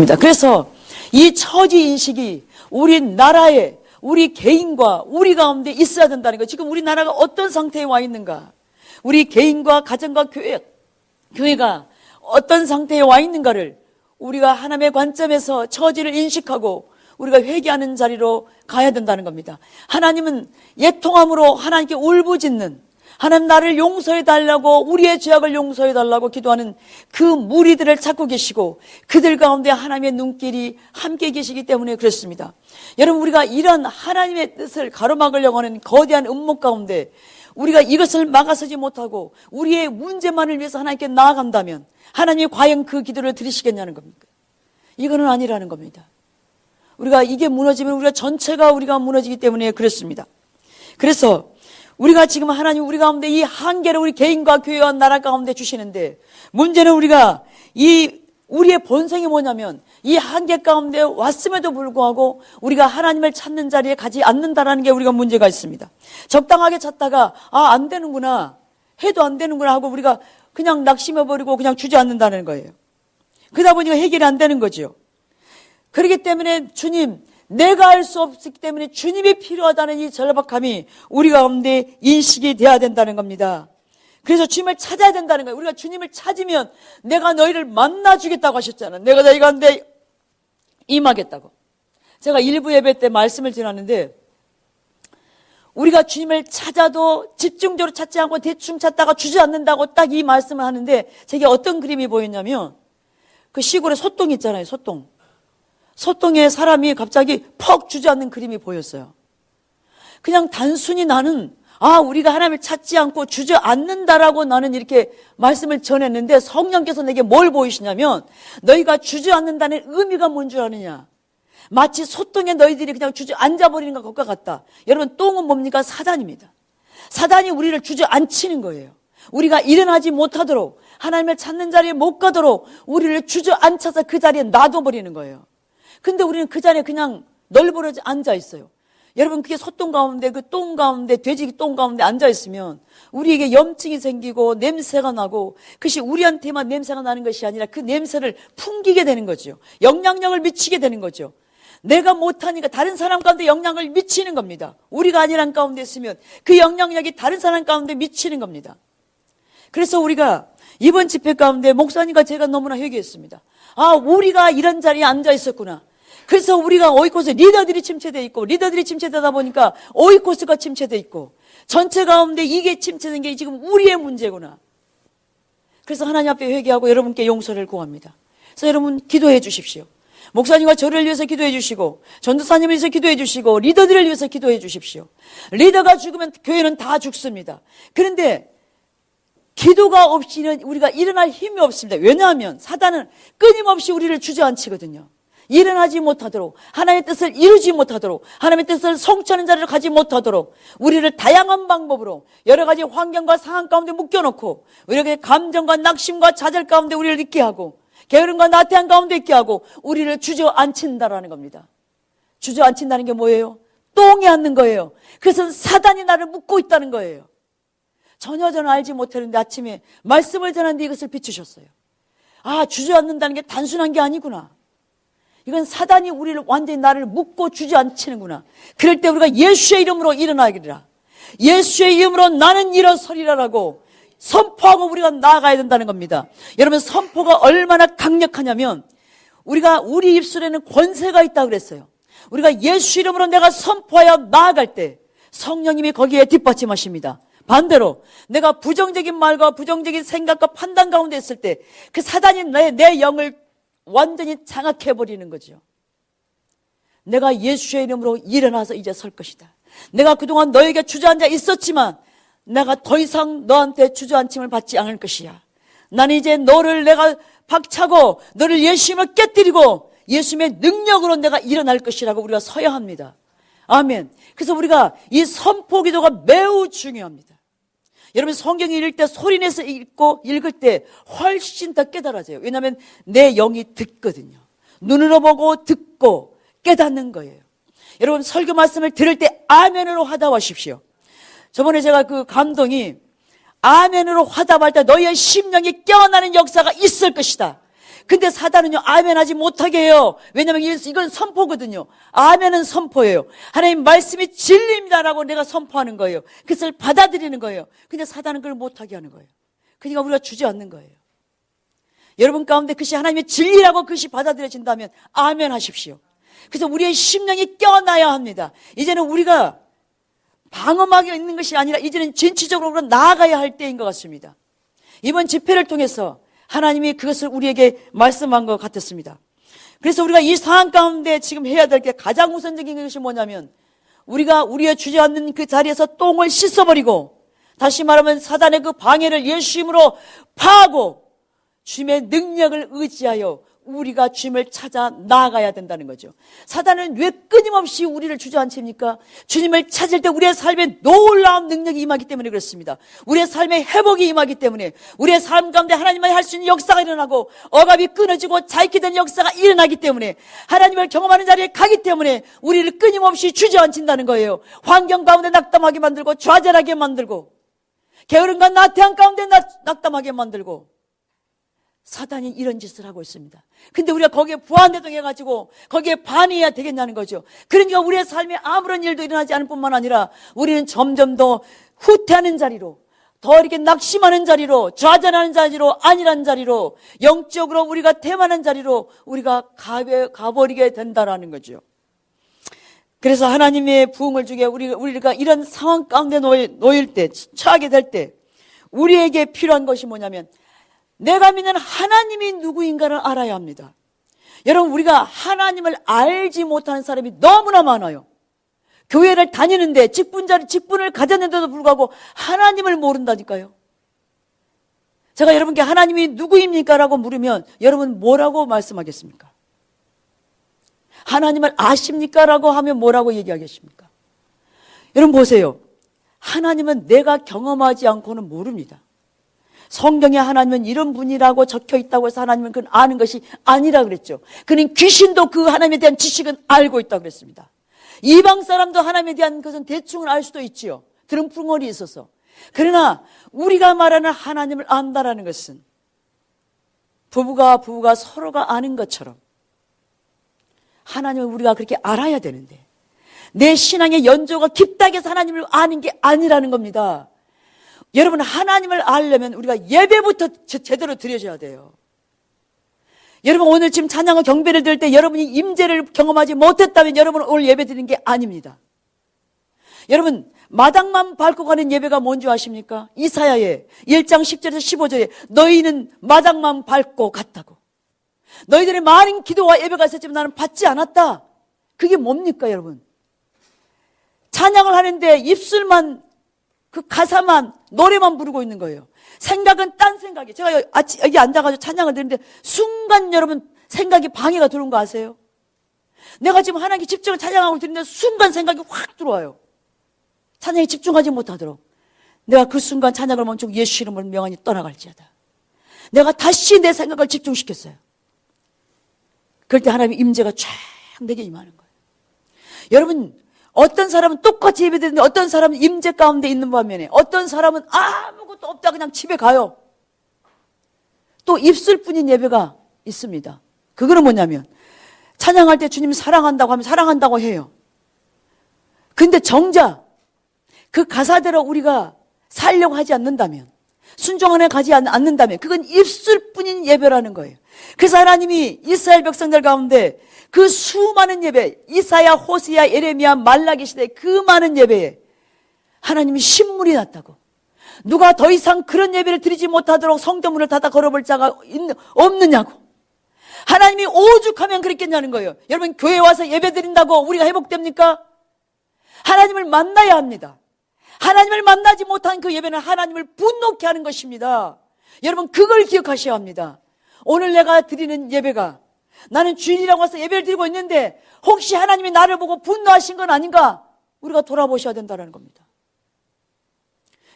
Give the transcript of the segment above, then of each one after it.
그래서 이 처지인식이 우리 나라에 우리 개인과 우리 가운데 있어야 된다는 거예요. 지금 우리나라가 어떤 상태에 와 있는가, 우리 개인과 가정과 교회가 어떤 상태에 와 있는가를 우리가 하나님의 관점에서 처지를 인식하고 우리가 회개하는 자리로 가야 된다는 겁니다. 하나님은 애통함으로 하나님께 울부짖는, 하나님 나를 용서해 달라고, 우리의 죄악을 용서해 달라고 기도하는 그 무리들을 찾고 계시고 그들 가운데 하나님의 눈길이 함께 계시기 때문에 그렇습니다. 여러분, 우리가 이런 하나님의 뜻을 가로막으려고 하는 거대한 음모 가운데 우리가 이것을 막아서지 못하고 우리의 문제만을 위해서 하나님께 나아간다면 하나님이 과연 그 기도를 들으시겠냐는 겁니까? 이거는 아니라는 겁니다. 우리가 이게 무너지면 우리가 전체가 우리가 무너지기 때문에 그렇습니다. 그래서 우리가 지금 하나님 우리 가운데 이 한계를 우리 개인과 교회와 나라 가운데 주시는데, 문제는 우리가 우리의 본성이 뭐냐면 이 한계 가운데 왔음에도 불구하고 우리가 하나님을 찾는 자리에 가지 않는다라는 게 우리가 문제가 있습니다. 적당하게 찾다가 안 되는구나, 해도 안 되는구나 하고 우리가 그냥 낙심해버리고 그냥 주저앉는다는 거예요. 그러다 보니까 해결이 안 되는 거죠. 그렇기 때문에 주님, 내가 할 수 없기 때문에 주님이 필요하다는 이 절박함이 우리 가운데 인식이 돼야 된다는 겁니다. 그래서 주님을 찾아야 된다는 거예요. 우리가 주님을 찾으면 내가 너희를 만나주겠다고 하셨잖아요. 내가 너희 가운데 임하겠다고. 제가 일부 예배 때 말씀을 드렸는데, 우리가 주님을 찾아도 집중적으로 찾지 않고 대충 찾다가 주저앉는다고 딱 이 말씀을 하는데, 제게 어떤 그림이 보였냐면 그 시골에 소똥 있잖아요. 소똥에 사람이 갑자기 퍽 주저앉는 그림이 보였어요. 그냥 단순히 나는 우리가 하나님을 찾지 않고 주저앉는다라고 나는 이렇게 말씀을 전했는데, 성령께서 내게 뭘 보이시냐면 너희가 주저앉는다는 의미가 뭔 줄 아느냐, 마치 소똥에 너희들이 그냥 주저앉아버리는 것과 같다. 여러분, 똥은 뭡니까? 사단입니다. 사단이 우리를 주저앉히는 거예요. 우리가 일어나지 못하도록, 하나님을 찾는 자리에 못 가도록 우리를 주저앉혀서 그 자리에 놔둬버리는 거예요. 근데 우리는 그 자리에 그냥 널브러져 앉아 있어요. 여러분, 그게 소똥 가운데, 그 똥 가운데, 돼지 똥 가운데 앉아 있으면 우리에게 염증이 생기고 냄새가 나고, 그것이 우리한테만 냄새가 나는 것이 아니라 그 냄새를 풍기게 되는 거죠. 영향력을 미치게 되는 거죠. 내가 못하니까 다른 사람 가운데 영향을 미치는 겁니다. 우리가 아니란 가운데 있으면 그 영향력이 다른 사람 가운데 미치는 겁니다. 그래서 우리가 이번 집회 가운데 목사님과 제가 너무나 회개했습니다. 우리가 이런 자리에 앉아 있었구나. 그래서 우리가 오이코스 리더들이 침체되어 있고, 리더들이 침체되다 보니까 오이코스가 침체되어 있고, 전체 가운데 이게 침체된 게 지금 우리의 문제구나. 그래서 하나님 앞에 회개하고 여러분께 용서를 구합니다. 그래서 여러분 기도해 주십시오. 목사님과 저를 위해서 기도해 주시고, 전도사님을 위해서 기도해 주시고, 리더들을 위해서 기도해 주십시오. 리더가 죽으면 교회는 다 죽습니다. 그런데 기도가 없이는 우리가 일어날 힘이 없습니다. 왜냐하면 사단은 끊임없이 우리를 주저앉히거든요. 일어나지 못하도록, 하나님의 뜻을 이루지 못하도록, 하나님의 뜻을 성취하는 자리를 가지 못하도록 우리를 다양한 방법으로 여러 가지 환경과 상황 가운데 묶여놓고, 우리에게 감정과 낙심과 좌절 가운데 우리를 있게 하고, 게으름과 나태한 가운데 있게 하고 우리를 주저앉힌다라는 겁니다. 주저앉힌다는 게 뭐예요? 똥에 앉는 거예요. 그래서 사단이 나를 묶고 있다는 거예요. 전혀 저는 알지 못했는데 아침에 말씀을 전하는데 이것을 비추셨어요. 주저앉는다는 게 단순한 게 아니구나. 이건 사단이 우리를 완전히 나를 묶고 주저앉히는구나. 그럴 때 우리가 예수의 이름으로 일어나기라, 예수의 이름으로 나는 일어서리라라고 선포하고 우리가 나아가야 된다는 겁니다. 여러분, 선포가 얼마나 강력하냐면 우리가 우리 입술에는 권세가 있다고 그랬어요. 우리가 예수 이름으로 내가 선포하여 나아갈 때 성령님이 거기에 뒷받침하십니다. 반대로 내가 부정적인 말과 부정적인 생각과 판단 가운데 있을 때 그 사단이 내 영을 완전히 장악해버리는 거죠. 내가 예수의 이름으로 일어나서 이제 설 것이다. 내가 그동안 너에게 주저앉아 있었지만 내가 더 이상 너한테 주저앉힘을 받지 않을 것이야. 나는 이제 너를 내가 박차고 너를 예수님을 깨뜨리고 예수님의 능력으로 내가 일어날 것이라고 우리가 서야 합니다. 아멘. 그래서 우리가 이 선포 기도가 매우 중요합니다. 여러분, 성경 읽을 때 소리내서 읽을 때 훨씬 더 깨달아져요. 왜냐하면 내 영이 듣거든요. 눈으로 보고 듣고 깨닫는 거예요. 여러분, 설교 말씀을 들을 때 아멘으로 화답하십시오. 저번에 제가 그 감동이 아멘으로 화답할 때 너희의 심령이 깨어나는 역사가 있을 것이다. 근데 사단은요, 아멘 하지 못하게 해요. 왜냐하면 이건 선포거든요. 아멘은 선포예요. 하나님 말씀이 진리입니다라고 내가 선포하는 거예요. 그것을 받아들이는 거예요. 근데 사단은 그걸 못하게 하는 거예요. 그러니까 우리가 주저앉는 거예요. 여러분 가운데 그것이 하나님의 진리라고 그것이 받아들여진다면 아멘 하십시오. 그래서 우리의 심령이 깨어나야 합니다. 이제는 우리가 방어막이 있는 것이 아니라 이제는 진취적으로 나아가야 할 때인 것 같습니다. 이번 집회를 통해서 하나님이 그것을 우리에게 말씀한 것 같았습니다. 그래서 우리가 이 상황 가운데 지금 해야 될 게 가장 우선적인 것이 뭐냐면 우리가 우리의 주저앉는 그 자리에서 똥을 씻어버리고 다시 말하면 사단의 그 방해를 예수 이름으로 파하고 주님의 능력을 의지하여 우리가 주님을 찾아 나아가야 된다는 거죠. 사단은 왜 끊임없이 우리를 주저앉힙니까? 주님을 찾을 때 우리의 삶에 놀라운 능력이 임하기 때문에 그렇습니다. 우리의 삶에 회복이 임하기 때문에 우리의 삶 가운데 하나님만이 할 수 있는 역사가 일어나고 억압이 끊어지고 자유케 되는 역사가 일어나기 때문에 하나님을 경험하는 자리에 가기 때문에 우리를 끊임없이 주저앉힌다는 거예요. 환경 가운데 낙담하게 만들고 좌절하게 만들고 게으름과 나태한 가운데 낙담하게 만들고 사단이 이런 짓을 하고 있습니다. 근데 우리가 거기에 부안대동해가지고 거기에 반해야 되겠냐는 거죠. 그러니까 우리의 삶에 아무런 일도 일어나지 않을 뿐만 아니라 우리는 점점 더 후퇴하는 자리로, 더 이렇게 낙심하는 자리로, 좌절하는 자리로, 안일한 자리로, 영적으로 우리가 태만한 자리로 우리가 가버리게 된다라는 거죠. 그래서 하나님의 부흥을 주게 우리가 이런 상황 가운데 놓일 때, 처하게 될 때 우리에게 필요한 것이 뭐냐면 내가 믿는 하나님이 누구인가를 알아야 합니다. 여러분, 우리가 하나님을 알지 못하는 사람이 너무나 많아요. 교회를 다니는데 직분을 가졌는데도 불구하고 하나님을 모른다니까요. 제가 여러분께 하나님이 누구입니까? 라고 물으면 여러분 뭐라고 말씀하겠습니까? 하나님을 아십니까? 라고 하면 뭐라고 얘기하겠습니까? 여러분 보세요. 하나님은 내가 경험하지 않고는 모릅니다. 성경에 하나님은 이런 분이라고 적혀 있다고 해서 하나님은 그건 아는 것이 아니라 그랬죠. 그는 귀신도 그 하나님에 대한 지식은 알고 있다고 그랬습니다. 이방 사람도 하나님에 대한 것은 대충은 알 수도 있지요. 들은 풍월이 있어서. 그러나 우리가 말하는 하나님을 안다라는 것은 부부가 서로가 아는 것처럼 하나님을 우리가 그렇게 알아야 되는데 내 신앙의 연조가 깊다고 해서 하나님을 아는 게 아니라는 겁니다. 여러분, 하나님을 알려면 우리가 예배부터 제대로 드려줘야 돼요. 여러분, 오늘 지금 찬양과 경배를 드릴 때 여러분이 임재를 경험하지 못했다면 여러분은 오늘 예배 드리는 게 아닙니다. 여러분, 마당만 밟고 가는 예배가 뭔지 아십니까? 이사야의 1장 10절에서 15절에 너희는 마당만 밟고 갔다고. 너희들의 많은 기도와 예배가 있었지만 나는 받지 않았다. 그게 뭡니까, 여러분? 찬양을 하는데 입술만 그 가사만 노래만 부르고 있는 거예요. 생각은 딴 생각이. 제가 여기 앉아가지고 찬양을 드리는데 순간 여러분 생각이 방해가 들어온 거 아세요? 내가 지금 하나님께 집중을 찬양하고 드리는데 순간 생각이 확 들어와요. 찬양에 집중하지 못하도록. 내가 그 순간 찬양을 멈추고 예수 이름으로 명하니 떠나갈지어다. 내가 다시 내 생각을 집중시켰어요. 그럴 때 하나님의 임재가 쫙 내게 임하는 거예요. 여러분, 어떤 사람은 똑같이 예배드리는데 어떤 사람은 임재 가운데 있는 반면에 어떤 사람은 아무것도 없다 그냥 집에 가요. 또 입술뿐인 예배가 있습니다. 그거는 뭐냐면 찬양할 때 주님 사랑한다고 하면 사랑한다고 해요. 근데 정작 그 가사대로 우리가 살려고 하지 않는다면, 순종안에 가지 않는다면 그건 입술뿐인 예배라는 거예요. 그래서 하나님이 이스라엘 백성들 가운데 그 수많은 예배, 이사야, 호세야, 예레미야, 말라기 시대 그 많은 예배에 하나님이 신물이 났다고. 누가 더 이상 그런 예배를 드리지 못하도록 성전문을 닫아 걸어볼 자가 없느냐고. 하나님이 오죽하면 그랬겠냐는 거예요. 여러분, 교회 와서 예배 드린다고 우리가 회복됩니까? 하나님을 만나야 합니다. 하나님을 만나지 못한 그 예배는 하나님을 분노케 하는 것입니다. 여러분, 그걸 기억하셔야 합니다. 오늘 내가 드리는 예배가 나는 주일이라고 해서 예배를 드리고 있는데 혹시 하나님이 나를 보고 분노하신 건 아닌가? 우리가 돌아보셔야 된다는 겁니다.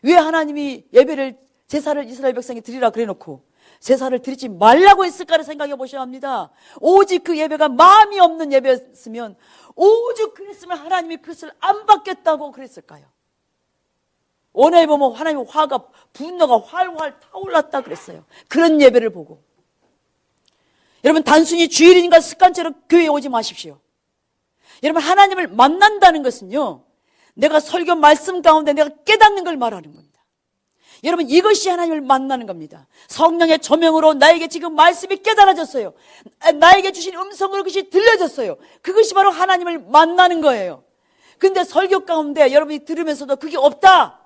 왜 하나님이 예배를, 제사를 이스라엘 백성이 드리라 그래놓고 제사를 드리지 말라고 했을까를 생각해 보셔야 합니다. 오직 그 예배가 마음이 없는 예배였으면, 오직 그랬으면 하나님이 그것을 안 받겠다고 그랬을까요? 오늘 보면 하나님의 분노가 활활 타올랐다 그랬어요. 그런 예배를 보고. 여러분, 단순히 주일인가 습관처럼 교회에 오지 마십시오. 여러분, 하나님을 만난다는 것은요, 내가 설교 말씀 가운데 내가 깨닫는 걸 말하는 겁니다. 여러분, 이것이 하나님을 만나는 겁니다. 성령의 조명으로 나에게 지금 말씀이 깨달아졌어요. 나에게 주신 음성으로 그것이 들려졌어요. 그것이 바로 하나님을 만나는 거예요. 근데 설교 가운데 여러분이 들으면서도 그게 없다.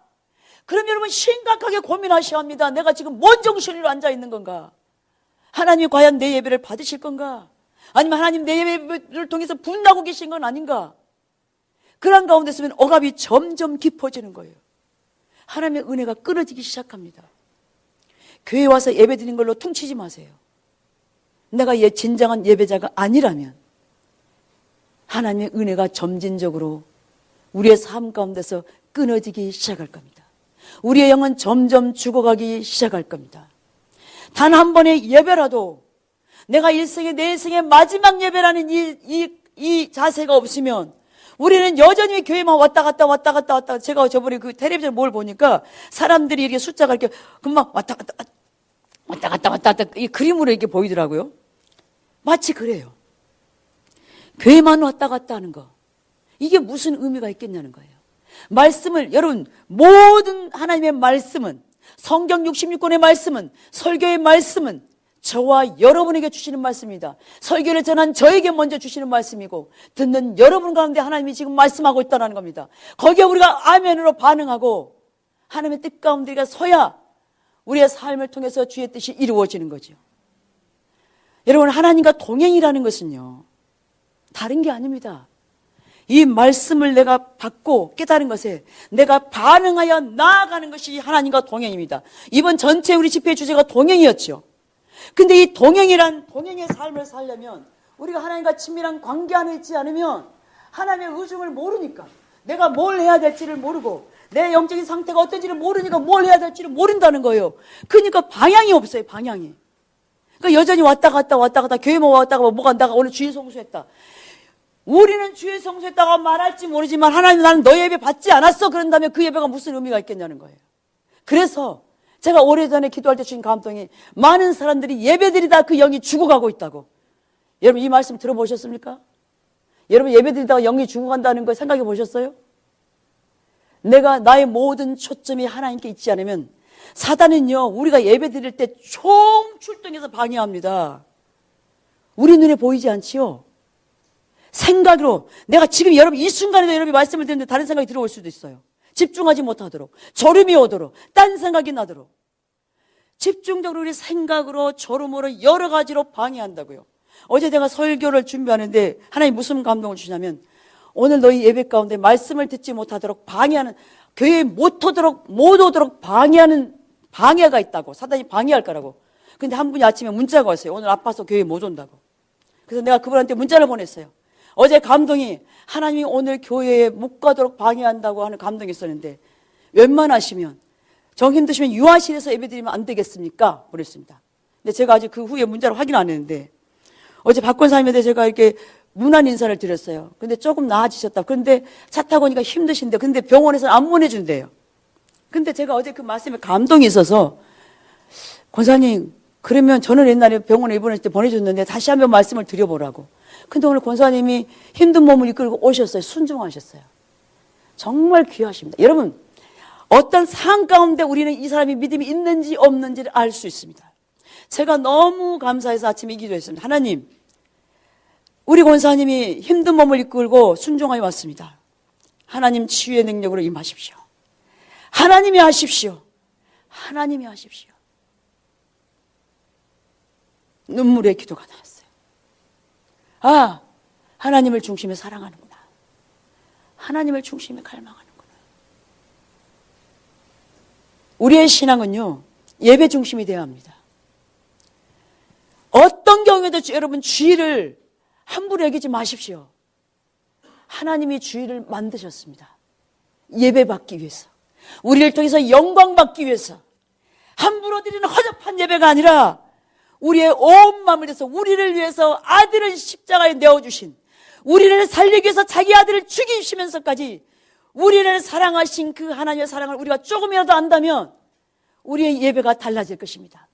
그럼 여러분 심각하게 고민하셔야 합니다. 내가 지금 뭔 정신으로 앉아 있는 건가? 하나님이 과연 내 예배를 받으실 건가? 아니면 하나님 내 예배를 통해서 분나고 계신 건 아닌가? 그런 가운데 있으면 억압이 점점 깊어지는 거예요. 하나님의 은혜가 끊어지기 시작합니다. 교회 와서 예배 드리는 걸로 퉁치지 마세요. 내가 진정한 예배자가 아니라면 하나님의 은혜가 점진적으로 우리의 삶 가운데서 끊어지기 시작할 겁니다. 우리의 영은 점점 죽어가기 시작할 겁니다. 단 한 번의 예배라도 내가 일생의 내 인생의 마지막 예배라는 이 자세가 없으면 우리는 여전히 교회만 왔다 갔다. 제가 저번에 그 텔레비전 뭘 보니까 사람들이 이렇게 숫자가 이렇게 금방 왔다 갔다 이 그림으로 이렇게 보이더라고요. 마치 그래요. 교회만 왔다 갔다 하는 거. 이게 무슨 의미가 있겠냐는 거예요. 말씀을, 여러분, 모든 하나님의 말씀은, 성경 66권의 말씀은, 설교의 말씀은 저와 여러분에게 주시는 말씀입니다. 설교를 전한 저에게 먼저 주시는 말씀이고 듣는 여러분 가운데 하나님이 지금 말씀하고 있다는 겁니다. 거기에 우리가 아멘으로 반응하고 하나님의 뜻 가운데 우리가 서야 우리의 삶을 통해서 주의 뜻이 이루어지는 거죠. 여러분, 하나님과 동행이라는 것은요, 다른 게 아닙니다. 이 말씀을 내가 받고 깨달은 것에 내가 반응하여 나아가는 것이 하나님과 동행입니다. 이번 전체 우리 집회의 주제가 동행이었죠. 근데 이 동행이란, 동행의 삶을 살려면 우리가 하나님과 친밀한 관계 안에 있지 않으면 하나님의 의중을 모르니까, 내가 뭘 해야 될지를 모르고 내 영적인 상태가 어떤지를 모르니까 뭘 해야 될지를 모른다는 거예요. 그러니까 방향이 없어요. 방향이. 그러니까 여전히 왔다 갔다 교회만 왔다가 뭐 간다가 오늘 주일 성수했다. 우리는 주일 성수했다고 말할지 모르지만 하나님, 나는 너 예배 받지 않았어. 그런다면 그 예배가 무슨 의미가 있겠냐는 거예요. 그래서 제가 오래전에 기도할 때 주신 감동이, 많은 사람들이 예배드리다 그 영이 죽어가고 있다고. 여러분, 이 말씀 들어보셨습니까? 여러분, 예배드리다가 영이 죽어간다는 거 생각해 보셨어요? 내가 나의 모든 초점이 하나님께 있지 않으면 사단은요, 우리가 예배드릴 때 총출동해서 방해합니다. 우리 눈에 보이지 않지요? 생각으로, 내가 지금 여러분 이 순간에도 여러분이 말씀을 듣는데 다른 생각이 들어올 수도 있어요. 집중하지 못하도록, 졸음이 오도록, 딴 생각이 나도록. 집중적으로 우리 생각으로, 졸음으로 여러 가지로 방해한다고요. 어제 제가 설교를 준비하는데 하나님 무슨 감동을 주시냐면, 오늘 너희 예배 가운데 말씀을 듣지 못하도록 방해하는, 교회에 못 오도록 방해하는 방해가 있다고. 사단이 방해할 거라고. 근데 한 분이 아침에 문자가 왔어요. 오늘 아파서 교회에 못 온다고. 그래서 내가 그분한테 문자를 보냈어요. 어제 감동이, 하나님이 오늘 교회에 못 가도록 방해한다고 하는 감동이 있었는데, 웬만하시면 정 힘드시면 유아실에서 예배드리면 안 되겠습니까? 그랬습니다. 근데 제가 아직 그 후에 문자를 확인 안 했는데, 어제 박 권사님한테 제가 이렇게 문안 인사를 드렸어요. 근데 조금 나아지셨다. 그런데 차 타고 오니까 힘드신데, 근데 병원에서는 안 보내준대요. 근데 제가 어제 그 말씀에 감동이 있어서, 권사님, 그러면 저는 옛날에 병원에 입원했을 때 보내줬는데 다시 한번 말씀을 드려보라고. 근데 오늘 권사님이 힘든 몸을 이끌고 오셨어요. 순종하셨어요. 정말 귀하십니다. 여러분, 어떤 상황 가운데 우리는 이 사람이 믿음이 있는지 없는지를 알 수 있습니다. 제가 너무 감사해서 아침에 기도했습니다. 하나님, 우리 권사님이 힘든 몸을 이끌고 순종하여 왔습니다. 하나님 치유의 능력으로 임하십시오. 하나님이 하십시오. 하나님이 하십시오. 눈물의 기도가 나왔어요. 아, 하나님을 중심에 사랑하는구나. 하나님을 중심에 갈망하는구나. 우리의 신앙은요, 예배 중심이 되어야 합니다. 어떤 경우에도 여러분 주의를 함부로 여기지 마십시오. 하나님이 주의를 만드셨습니다. 예배 받기 위해서, 우리를 통해서 영광 받기 위해서. 함부로 드리는 허접한 예배가 아니라 우리의 온 마음을 다해서 우리를 위해서 아들을 십자가에 내어주신, 우리를 살리기 위해서 자기 아들을 죽이시면서까지 우리를 사랑하신 그 하나님의 사랑을 우리가 조금이라도 안다면 우리의 예배가 달라질 것입니다.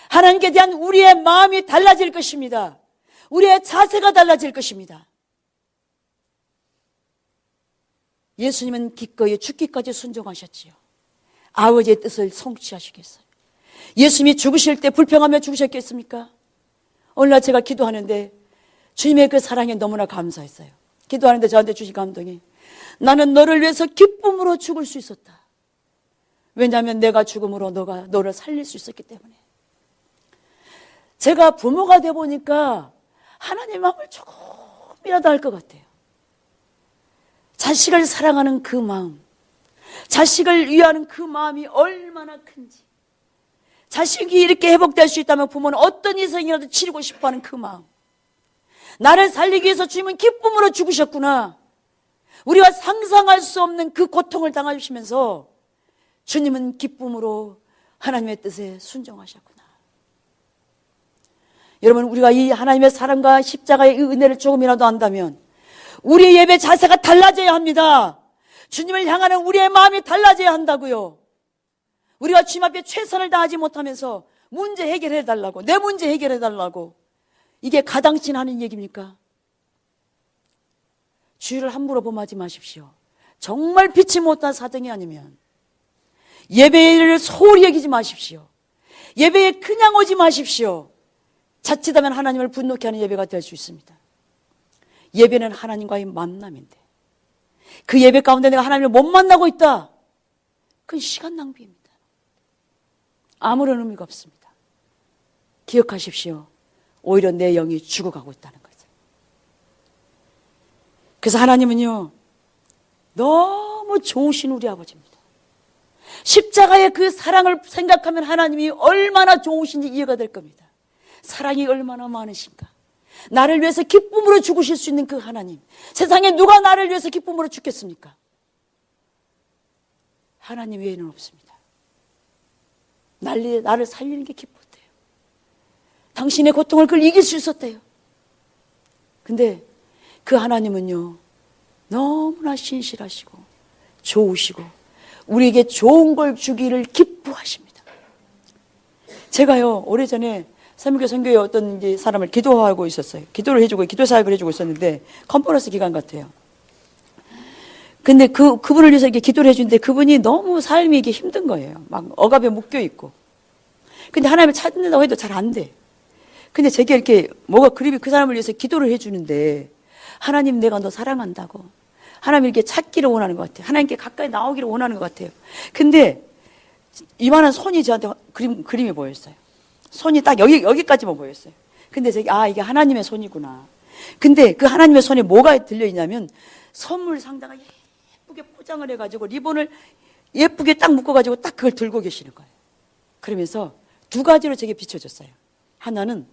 하나님께 대한 우리의 마음이 달라질 것입니다. 우리의 자세가 달라질 것입니다. 예수님은 기꺼이 죽기까지 순종하셨지요. 아버지의 뜻을 성취하시겠어요. 예수님이 죽으실 때 불평하며 죽으셨겠습니까? 오늘날 제가 기도하는데 주님의 그 사랑에 너무나 감사했어요. 기도하는데 저한테 주신 감동이, 나는 너를 위해서 기쁨으로 죽을 수 있었다. 왜냐하면 내가 죽음으로 너를 살릴 수 있었기 때문에. 제가 부모가 돼 보니까 하나님의 마음을 조금이라도 알 것 같아요. 자식을 사랑하는 그 마음, 자식을 위하는 그 마음이 얼마나 큰지, 자식이 이렇게 회복될 수 있다면 부모는 어떤 희생이라도 치르고 싶어하는 그 마음, 나를 살리기 위해서 주님은 기쁨으로 죽으셨구나, 우리가 상상할 수 없는 그 고통을 당하시면서 주님은 기쁨으로 하나님의 뜻에 순종하셨구나. 여러분, 우리가 이 하나님의 사랑과 십자가의 은혜를 조금이라도 안다면 우리의 예배 자세가 달라져야 합니다. 주님을 향하는 우리의 마음이 달라져야 한다고요. 우리가 주님 앞에 최선을 다하지 못하면서 문제 해결해 달라고, 내 문제 해결해 달라고, 이게 가당치 않은 얘기입니까? 주의를 함부로 범하지 마십시오. 정말 피치 못한 사정이 아니면 예배를 소홀히 여기지 마십시오. 예배에 그냥 오지 마십시오. 자칫하면 하나님을 분노케 하는 예배가 될 수 있습니다. 예배는 하나님과의 만남인데 그 예배 가운데 내가 하나님을 못 만나고 있다, 그건 시간 낭비입니다. 아무런 의미가 없습니다. 기억하십시오. 오히려 내 영이 죽어가고 있다는 거죠. 그래서 하나님은요, 너무 좋으신 우리 아버지입니다. 십자가의 그 사랑을 생각하면 하나님이 얼마나 좋으신지 이해가 될 겁니다. 사랑이 얼마나 많으신가. 나를 위해서 기쁨으로 죽으실 수 있는 그 하나님, 세상에 누가 나를 위해서 기쁨으로 죽겠습니까? 하나님 외에는 없습니다. 나를 살리는 게 기뻤대요. 당신의 고통을 그걸 이길 수 있었대요. 근데 그 하나님은요, 너무나 신실하시고 좋으시고 우리에게 좋은 걸 주기를 기뻐하십니다. 제가요, 오래전에 삼일교 선교회 어떤 이제 사람을 기도하고 있었어요. 기도를 해주고 기도 사역을 해주고 있었는데 컨퍼런스 기간 같아요. 근데 그분을 위해서 이렇게 기도를 해주는데 그분이 너무 삶이 이게 힘든 거예요. 막 억압에 묶여 있고. 근데 하나님을 찾는다고 해도 잘 안 돼. 근데 제게 이렇게 뭐가 그림이 그 사람을 위해서 기도를 해주는데, 하나님 내가 너 사랑한다고, 하나님 이렇게 찾기를 원하는 것 같아요. 하나님께 가까이 나오기를 원하는 것 같아요. 근데 이만한 손이 저한테 그림이 보였어요. 손이 딱 여기까지만 보였어요. 근데 제가 이게 하나님의 손이구나. 근데 그 하나님의 손에 뭐가 들려있냐면 선물 상자가 예쁘게 포장을 해가지고 리본을 예쁘게 딱 묶어가지고 딱 그걸 들고 계시는 거예요. 그러면서 두 가지로 제게 비춰줬어요. 하나는,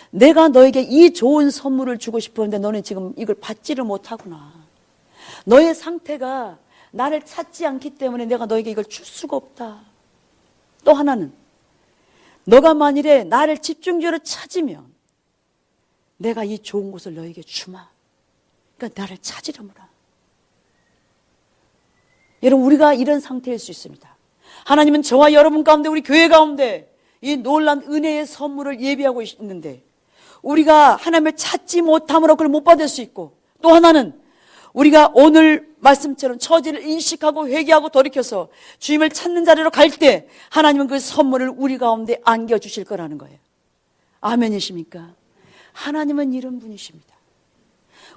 내가 너에게 이 좋은 선물을 주고 싶었는데 너는 지금 이걸 받지를 못하구나. 너의 상태가 나를 찾지 않기 때문에 내가 너에게 이걸 줄 수가 없다. 또 하나는, 너가 만일에 나를 집중적으로 찾으면 내가 이 좋은 것을 너에게 주마. 그러니까 나를 찾으려무라. 여러분, 우리가 이런 상태일 수 있습니다. 하나님은 저와 여러분 가운데, 우리 교회 가운데 이 놀란 은혜의 선물을 예비하고 있는데 우리가 하나님을 찾지 못함으로 그걸 못 받을 수 있고, 또 하나는 우리가 오늘 말씀처럼 처지를 인식하고 회개하고 돌이켜서 주님을 찾는 자리로 갈 때 하나님은 그 선물을 우리 가운데 안겨주실 거라는 거예요. 아멘이십니까? 하나님은 이런 분이십니다.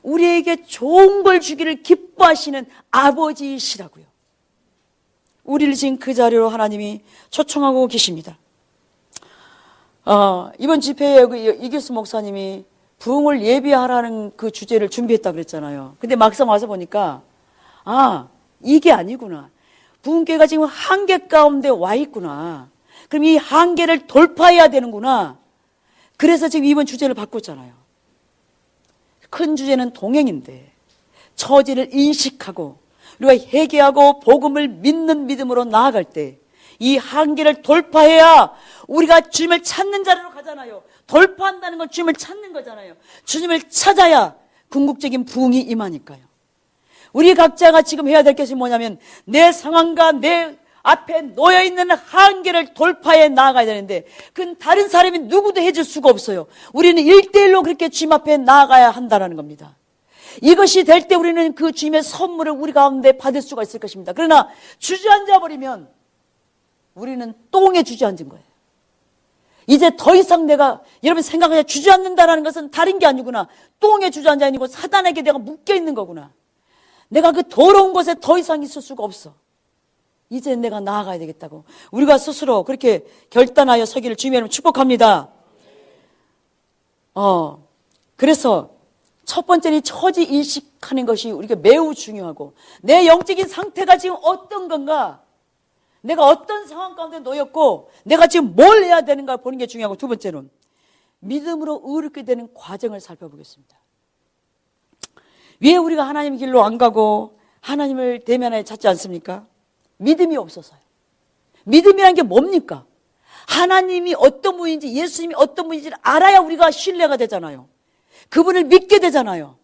우리에게 좋은 걸 주기를 기뻐하시는 아버지이시라고요. 우리를 지금 그 자리로 하나님이 초청하고 계십니다. 이번 집회에 이길수 목사님이 부흥을 예비하라는 그 주제를 준비했다 그랬잖아요. 근데 막상 와서 보니까 이게 아니구나. 부흥교회가 지금 한계 가운데 와 있구나. 그럼 이 한계를 돌파해야 되는구나. 그래서 지금 이번 주제를 바꿨잖아요. 큰 주제는 동행인데 처지를 인식하고 우리가 회개하고 복음을 믿는 믿음으로 나아갈 때 이 한계를 돌파해야 우리가 주님을 찾는 자리로 가잖아요. 돌파한다는 건 주님을 찾는 거잖아요. 주님을 찾아야 궁극적인 부흥이 임하니까요. 우리 각자가 지금 해야 될 것이 뭐냐면 내 상황과 내 앞에 놓여있는 한계를 돌파해 나아가야 되는데 그건 다른 사람이 누구도 해줄 수가 없어요. 우리는 1대1로 그렇게 주님 앞에 나아가야 한다는 겁니다. 이것이 될 때 우리는 그 주님의 선물을 우리 가운데 받을 수가 있을 것입니다. 그러나 주저앉아 버리면 우리는 똥에 주저앉은 거예요. 이제 더 이상 내가, 여러분 생각하자, 주저앉는다는 것은 다른 게 아니구나. 똥에 주저앉아 있는 거, 사단에게 내가 묶여 있는 거구나. 내가 그 더러운 곳에 더 이상 있을 수가 없어. 이제 내가 나아가야 되겠다고 우리가 스스로 그렇게 결단하여 서기를 주님의 이름으로 축복합니다. 그래서 첫 번째는 처지 인식하는 것이 우리가 매우 중요하고, 내 영적인 상태가 지금 어떤 건가, 내가 어떤 상황 가운데 놓였고 내가 지금 뭘 해야 되는가 보는 게 중요하고, 두 번째는 믿음으로 의롭게 되는 과정을 살펴보겠습니다. 왜 우리가 하나님의 길로 안 가고 하나님을 대면하여 찾지 않습니까? 믿음이 없어서요. 믿음이라는 게 뭡니까? 하나님이 어떤 분인지, 예수님이 어떤 분인지를 알아야 우리가 신뢰가 되잖아요. 그분을 믿게 되잖아요.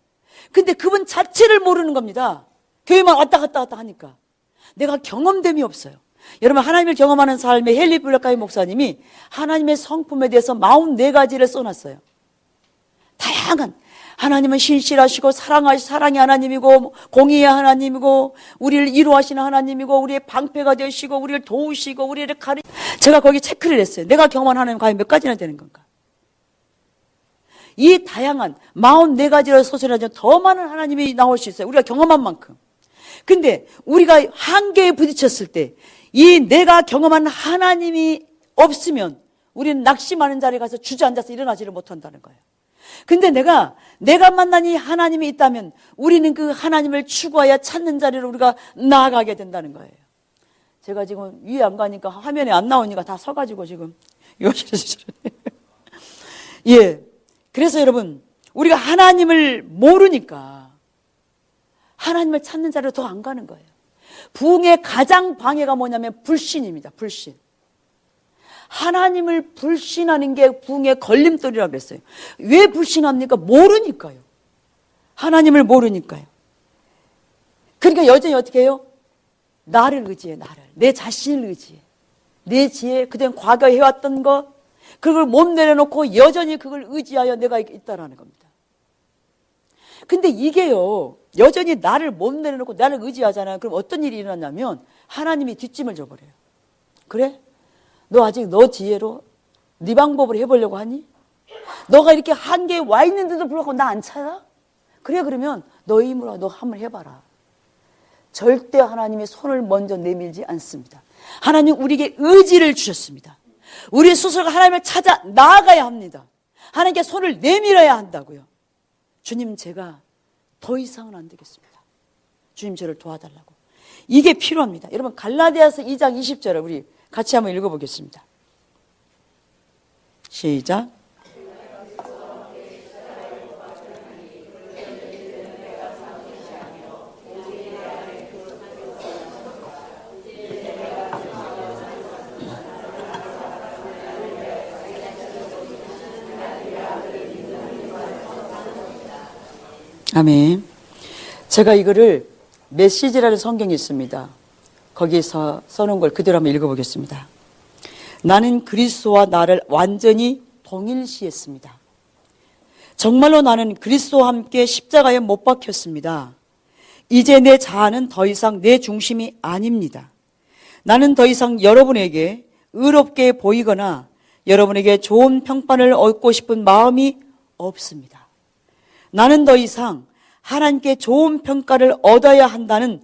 근데 그분 자체를 모르는 겁니다. 교회만 왔다 갔다 하니까. 내가 경험됨이 없어요. 여러분, 하나님을 경험하는 삶의 헨리 블랙카이 목사님이 하나님의 성품에 대해서 44가지를 써놨어요. 다양한, 하나님은 신실하시고 사랑의 하나님이고 공의의 하나님이고 우리를 이루하시는 하나님이고 우리의 방패가 되시고 우리를 도우시고 우리를 제가 거기 체크를 했어요. 내가 경험한 하나님 과연 몇 가지나 되는 건가? 이 다양한 44가지로 소설하지만 더 많은 하나님이 나올 수 있어요. 우리가 경험한 만큼. 근데 우리가 한계에 부딪혔을 때 이 내가 경험한 하나님이 없으면 우리는 낙심하는 자리에 가서 주저앉아서 일어나지를 못한다는 거예요. 근데 내가 만난 이 하나님이 있다면 우리는 그 하나님을 추구하여 찾는 자리로 우리가 나아가게 된다는 거예요. 제가 지금 위에 안 가니까 화면에 안 나오니까 다 서가지고 지금 예. 그래서 여러분, 우리가 하나님을 모르니까 하나님을 찾는 자리로 더 안 가는 거예요. 부흥의 가장 방해가 뭐냐면 불신입니다. 불신. 하나님을 불신하는 게 부흥의 걸림돌이라고 그랬어요. 왜 불신합니까? 모르니까요. 하나님을 모르니까요. 그러니까 여전히 어떻게 해요? 나를 의지해, 나를. 내 자신을 의지해. 내 지혜, 그동안 과거에 해왔던 것, 그걸 못 내려놓고 여전히 그걸 의지하여 내가 있다라는 겁니다. 근데 이게요, 여전히 나를 못 내려놓고 나를 의지하잖아요. 그럼 어떤 일이 일어나냐면 하나님이 뒷짐을 져버려요. 그래? 너 아직 너 지혜로 네 방법으로 해보려고 하니? 너가 이렇게 한계에 와 있는데도 불구하고 나 안 찾아? 그래, 그러면 너 힘으로 너 한번 해봐라. 절대 하나님의 손을 먼저 내밀지 않습니다. 하나님 우리에게 의지를 주셨습니다. 우리 스스로가 하나님을 찾아 나아가야 합니다. 하나님께 손을 내밀어야 한다고요. 주님, 제가 더 이상은 안 되겠습니다. 주님, 저를 도와달라고. 이게 필요합니다. 여러분, 갈라디아서 2장 20절을 우리 같이 한번 읽어보겠습니다. 시작. 아멘. 제가 이거를 메시지라는 성경이 있습니다. 거기서 써놓은 걸 그대로 한번 읽어보겠습니다. 나는 그리스도와 나를 완전히 동일시했습니다. 정말로 나는 그리스도와 함께 십자가에 못 박혔습니다. 이제 내 자아는 더 이상 내 중심이 아닙니다. 나는 더 이상 여러분에게 의롭게 보이거나 여러분에게 좋은 평판을 얻고 싶은 마음이 없습니다. 나는 더 이상 하나님께 좋은 평가를 얻어야 한다는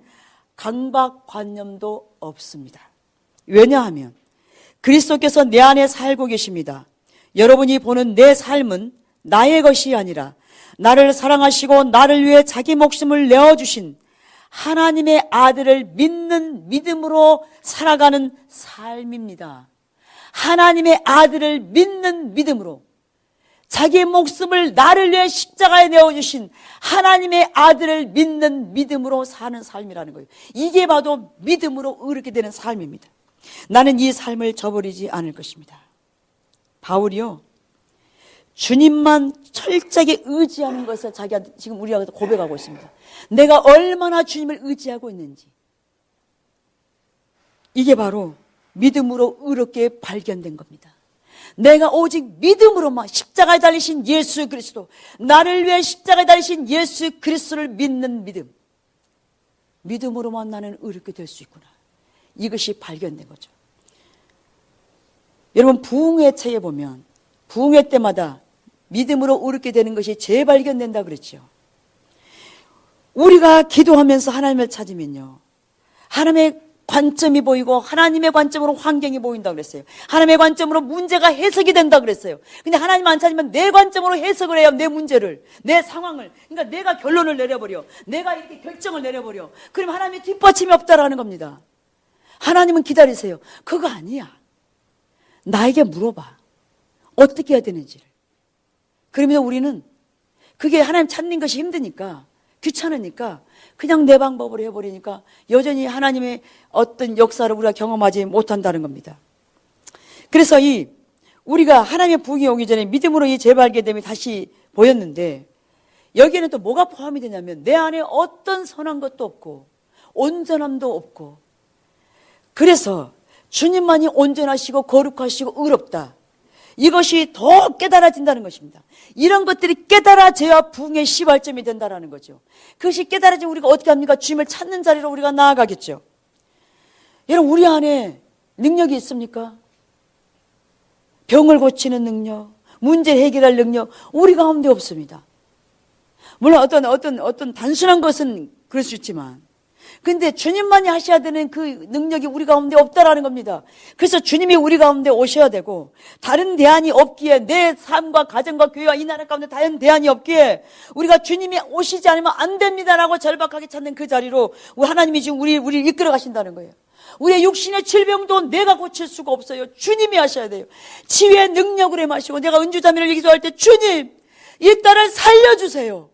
강박관념도 없습니다. 왜냐하면 그리스도께서 내 안에 살고 계십니다. 여러분이 보는 내 삶은 나의 것이 아니라 나를 사랑하시고 나를 위해 자기 목숨을 내어주신 하나님의 아들을 믿는 믿음으로 살아가는 삶입니다. 하나님의 아들을 믿는 믿음으로, 자기의 목숨을 나를 위해 십자가에 내어주신 하나님의 아들을 믿는 믿음으로 사는 삶이라는 거예요. 이게 바로 믿음으로 의롭게 되는 삶입니다. 나는 이 삶을 저버리지 않을 것입니다. 바울이요, 주님만 철저하게 의지하는 것을 자기한테 지금 우리가 고백하고 있습니다. 내가 얼마나 주님을 의지하고 있는지. 이게 바로 믿음으로 의롭게 발견된 겁니다. 내가 오직 믿음으로만 십자가에 달리신 예수 그리스도, 나를 위해 십자가에 달리신 예수 그리스도를 믿는 믿음, 믿음으로만 나는 의롭게 될 수 있구나. 이것이 발견된 거죠. 여러분, 부흥회 책에 보면 부흥회 때마다 믿음으로 의롭게 되는 것이 재발견된다 그랬죠. 우리가 기도하면서 하나님을 찾으면요, 하나님의 관점이 보이고 하나님의 관점으로 환경이 보인다고 그랬어요. 하나님의 관점으로 문제가 해석이 된다고 그랬어요. 근데 하나님 안 찾으면 내 관점으로 해석을 해요. 내 문제를, 내 상황을. 그러니까 내가 결론을 내려버려. 내가 이렇게 결정을 내려버려. 그럼 하나님의 뒷받침이 없다라는 겁니다. 하나님은 기다리세요. 그거 아니야. 나에게 물어봐. 어떻게 해야 되는지를. 그러면 우리는 그게 하나님 찾는 것이 힘드니까, 귀찮으니까 그냥 내 방법으로 해버리니까 여전히 하나님의 어떤 역사를 우리가 경험하지 못한다는 겁니다. 그래서 우리가 하나님의 부흥이 오기 전에 믿음으로 이 재발견됨이 다시 보였는데, 여기에는 또 뭐가 포함이 되냐면 내 안에 어떤 선한 것도 없고 온전함도 없고, 그래서 주님만이 온전하시고 거룩하시고 의롭다, 이것이 더 깨달아진다는 것입니다. 이런 것들이 깨달아져야 부흥의 시발점이 된다는 거죠. 그것이 깨달아지면 우리가 어떻게 합니까? 주님을 찾는 자리로 우리가 나아가겠죠. 여러분, 우리 안에 능력이 있습니까? 병을 고치는 능력, 문제를 해결할 능력, 우리 가운데 없습니다. 물론 어떤 단순한 것은 그럴 수 있지만, 근데 주님만이 하셔야 되는 그 능력이 우리 가운데 없다라는 겁니다. 그래서 주님이 우리 가운데 오셔야 되고, 다른 대안이 없기에, 내 삶과 가정과 교회와 이 나라 가운데 다른 대안이 없기에 우리가 주님이 오시지 않으면 안 됩니다라고 절박하게 찾는 그 자리로 하나님이 지금 우리를 이끌어 가신다는 거예요. 우리의 육신의 질병도 내가 고칠 수가 없어요. 주님이 하셔야 돼요. 치유의 능력으로 임하시고, 내가 은주자매를 기도할 때 주님, 이 딸을 살려주세요.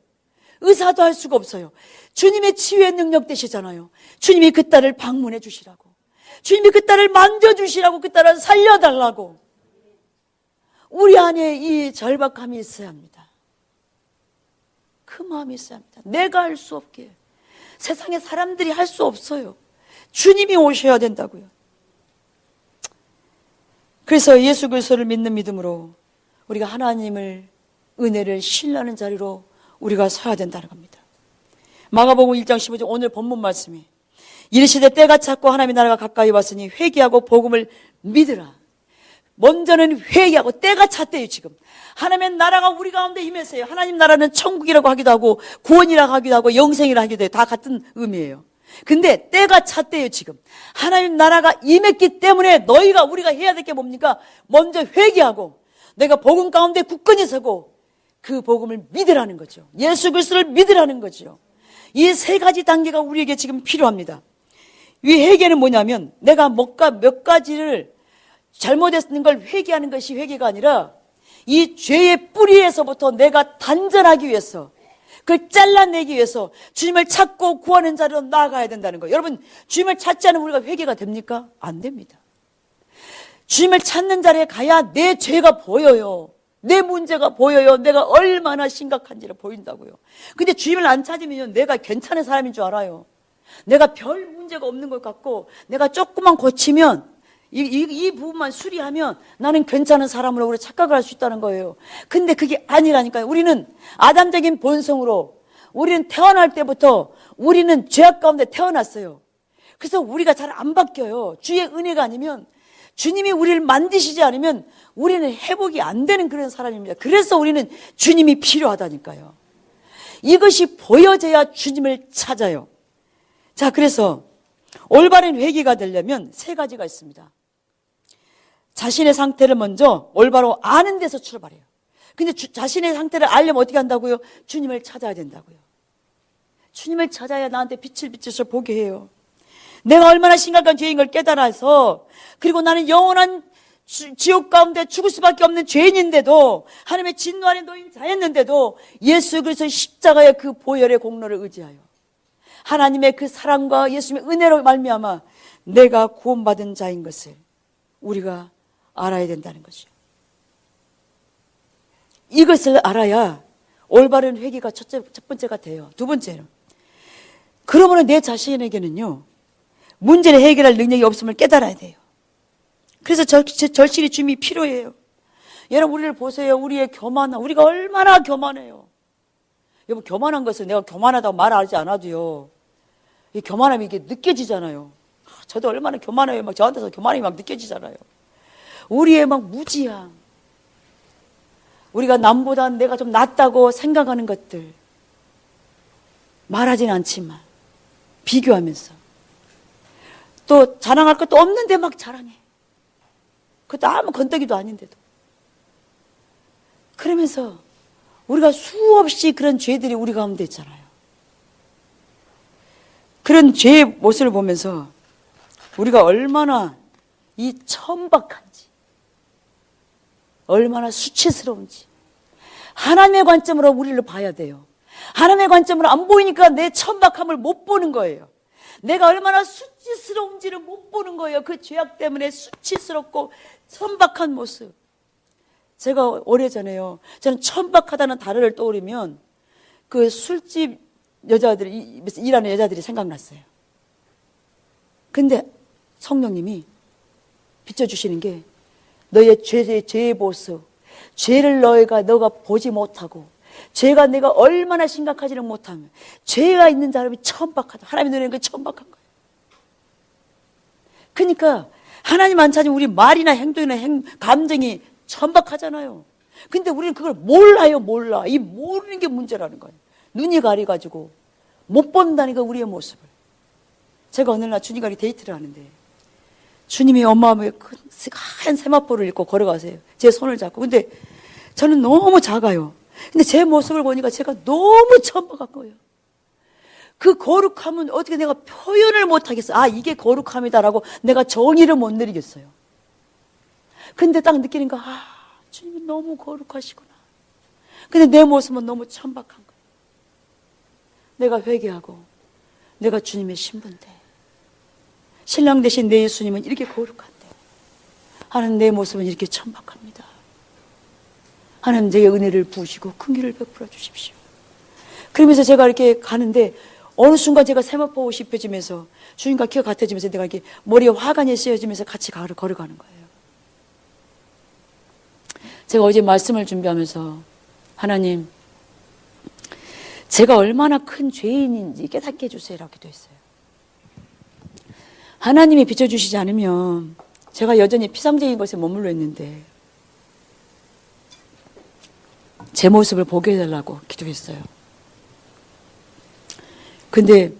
의사도 할 수가 없어요. 주님의 치유의 능력 되시잖아요. 주님이 그 딸을 방문해 주시라고, 주님이 그 딸을 만져주시라고, 그 딸을 살려달라고. 우리 안에 이 절박함이 있어야 합니다. 그 마음이 있어야 합니다. 내가 할 수 없게, 세상에 사람들이 할 수 없어요. 주님이 오셔야 된다고요. 그래서 예수 그리스도를 믿는 믿음으로 우리가 하나님을, 은혜를 신뢰하는 자리로 우리가 서야 된다는 겁니다. 마가복음 1장 15절, 오늘 본문 말씀이 이르시되 때가 찼고 하나님의 나라가 가까이 왔으니 회개하고 복음을 믿으라. 먼저는 회개하고, 때가 찼대요. 지금 하나님의 나라가 우리 가운데 임했어요. 하나님 나라는 천국이라고 하기도 하고 구원이라고 하기도 하고 영생이라고 하기도 해요. 다 같은 의미예요. 근데 때가 찼대요. 지금 하나님 나라가 임했기 때문에 우리가 해야 될 게 뭡니까? 먼저 회개하고 내가 복음 가운데 굳건히 서고 그 복음을 믿으라는 거죠. 예수 그리스도를 믿으라는 거죠. 이 세 가지 단계가 우리에게 지금 필요합니다. 이 회개는 뭐냐면, 내가 몇 가지를 잘못했는 걸 회개하는 것이 회개가 아니라, 이 죄의 뿌리에서부터 내가 단절하기 위해서, 그걸 잘라내기 위해서 주님을 찾고 구하는 자리로 나아가야 된다는 거예요. 여러분, 주님을 찾지 않으면 우리가 회개가 됩니까? 안 됩니다. 주님을 찾는 자리에 가야 내 죄가 보여요. 내 문제가 보여요. 내가 얼마나 심각한지를 보인다고요. 근데 주님을 안 찾으면 내가 괜찮은 사람인 줄 알아요. 내가 별 문제가 없는 것 같고, 내가 조금만 고치면, 이 부분만 수리하면 나는 괜찮은 사람으로 우리 착각을 할 수 있다는 거예요. 근데 그게 아니라니까요. 우리는 아담적인 본성으로, 우리는 태어날 때부터 우리는 죄악 가운데 태어났어요. 그래서 우리가 잘 안 바뀌어요. 주의 은혜가 아니면, 주님이 우리를 만드시지 않으면 우리는 회복이 안 되는 그런 사람입니다. 그래서 우리는 주님이 필요하다니까요. 이것이 보여져야 주님을 찾아요. 자, 그래서 올바른 회개가 되려면 세 가지가 있습니다. 자신의 상태를 먼저 올바로 아는 데서 출발해요. 근데 자신의 상태를 알려면 어떻게 한다고요? 주님을 찾아야 된다고요. 주님을 찾아야 나한테 빛을 비춰서 보게 해요. 내가 얼마나 심각한 죄인 걸 깨달아서, 그리고 나는 영원한 지옥 가운데 죽을 수밖에 없는 죄인인데도, 하나님의 진노 아래 놓인 자였는데도 예수 그리스도의 십자가의 그 보혈의 공로를 의지하여 하나님의 그 사랑과 예수님의 은혜로 말미암아 내가 구원받은 자인 것을 우리가 알아야 된다는 것이죠. 이것을 알아야 올바른 회개가 첫 번째가 돼요. 두 번째는, 그러므로 내 자신에게는요, 문제를 해결할 능력이 없음을 깨달아야 돼요. 그래서 절실히 주님이 필요해요. 여러분, 우리를 보세요. 우리의 교만함, 우리가 얼마나 교만해요. 여러분, 교만한 것은 내가 교만하다고 말하지 않아도요, 이 교만함이 이게 느껴지잖아요. 저도 얼마나 교만해요. 막 저한테서 교만함이 막 느껴지잖아요. 우리의 막 무지함, 우리가 남보다 내가 좀 낫다고 생각하는 것들 말하진 않지만 비교하면서 또 자랑할 것도 없는데 막 자랑해. 그것도 아무 건더기도 아닌데도. 그러면서 우리가 수없이 그런 죄들이 우리 가운데 있잖아요. 그런 죄의 모습을 보면서 우리가 얼마나 이 천박한지, 얼마나 수치스러운지 하나님의 관점으로 우리를 봐야 돼요. 하나님의 관점으로 안 보이니까 내 천박함을 못 보는 거예요. 내가 얼마나 수치스러운지를 못 보는 거예요. 그 죄악 때문에 수치스럽고 천박한 모습. 제가 오래전에요, 저는 천박하다는 단어를 떠올리면 그 술집 여자들이, 일하는 여자들이 생각났어요. 근데 성령님이 비춰주시는 게 너의 죄의 모습, 죄를 너가 보지 못하고 죄가 내가 얼마나 심각하지를 못하면 죄가 있는 사람이 천박하다. 하나님 눈에는 그 천박한 거예요. 그러니까 하나님 안 찾으면 우리 말이나 행동이나 감정이 천박하잖아요. 근데 우리는 그걸 몰라요. 몰라. 이 모르는 게 문제라는 거예요. 눈이 가려가지고 못 본다니까, 우리의 모습을. 제가 어느 날 주님과 데이트를 하는데 주님이 엄마의 큰 하얀 세마포를 입고 걸어가세요. 제 손을 잡고. 근데 저는 너무 작아요. 근데 제 모습을 보니까 제가 너무 천박한 거예요. 그 거룩함은 어떻게 내가 표현을 못하겠어요. 아, 이게 거룩함이다라고 내가 정의를 못 내리겠어요. 근데 딱 느끼니까, 아, 주님이 너무 거룩하시구나. 근데 내 모습은 너무 천박한 거예요. 내가 회개하고 내가 주님의 신부인데, 신랑 대신 내 예수님은 이렇게 거룩한데 하나님, 내 모습은 이렇게 천박합니다. 하나님, 제게 은혜를 부으시고 큰 길을 베풀어 주십시오. 그러면서 제가 이렇게 가는데 어느 순간 제가 세마포 옷이 입혀지면서 주님과 키가 같아지면서 내가 이렇게 머리에 화관이 씌워지면서 같이 걸어가는 거예요. 제가 어제 말씀을 준비하면서 하나님, 제가 얼마나 큰 죄인인지 깨닫게 해주세요라고 기도했어요. 하나님이 비춰주시지 않으면 제가 여전히 피상적인 것에 머물러 있는데 제 모습을 보게 해달라고 기도했어요. 근데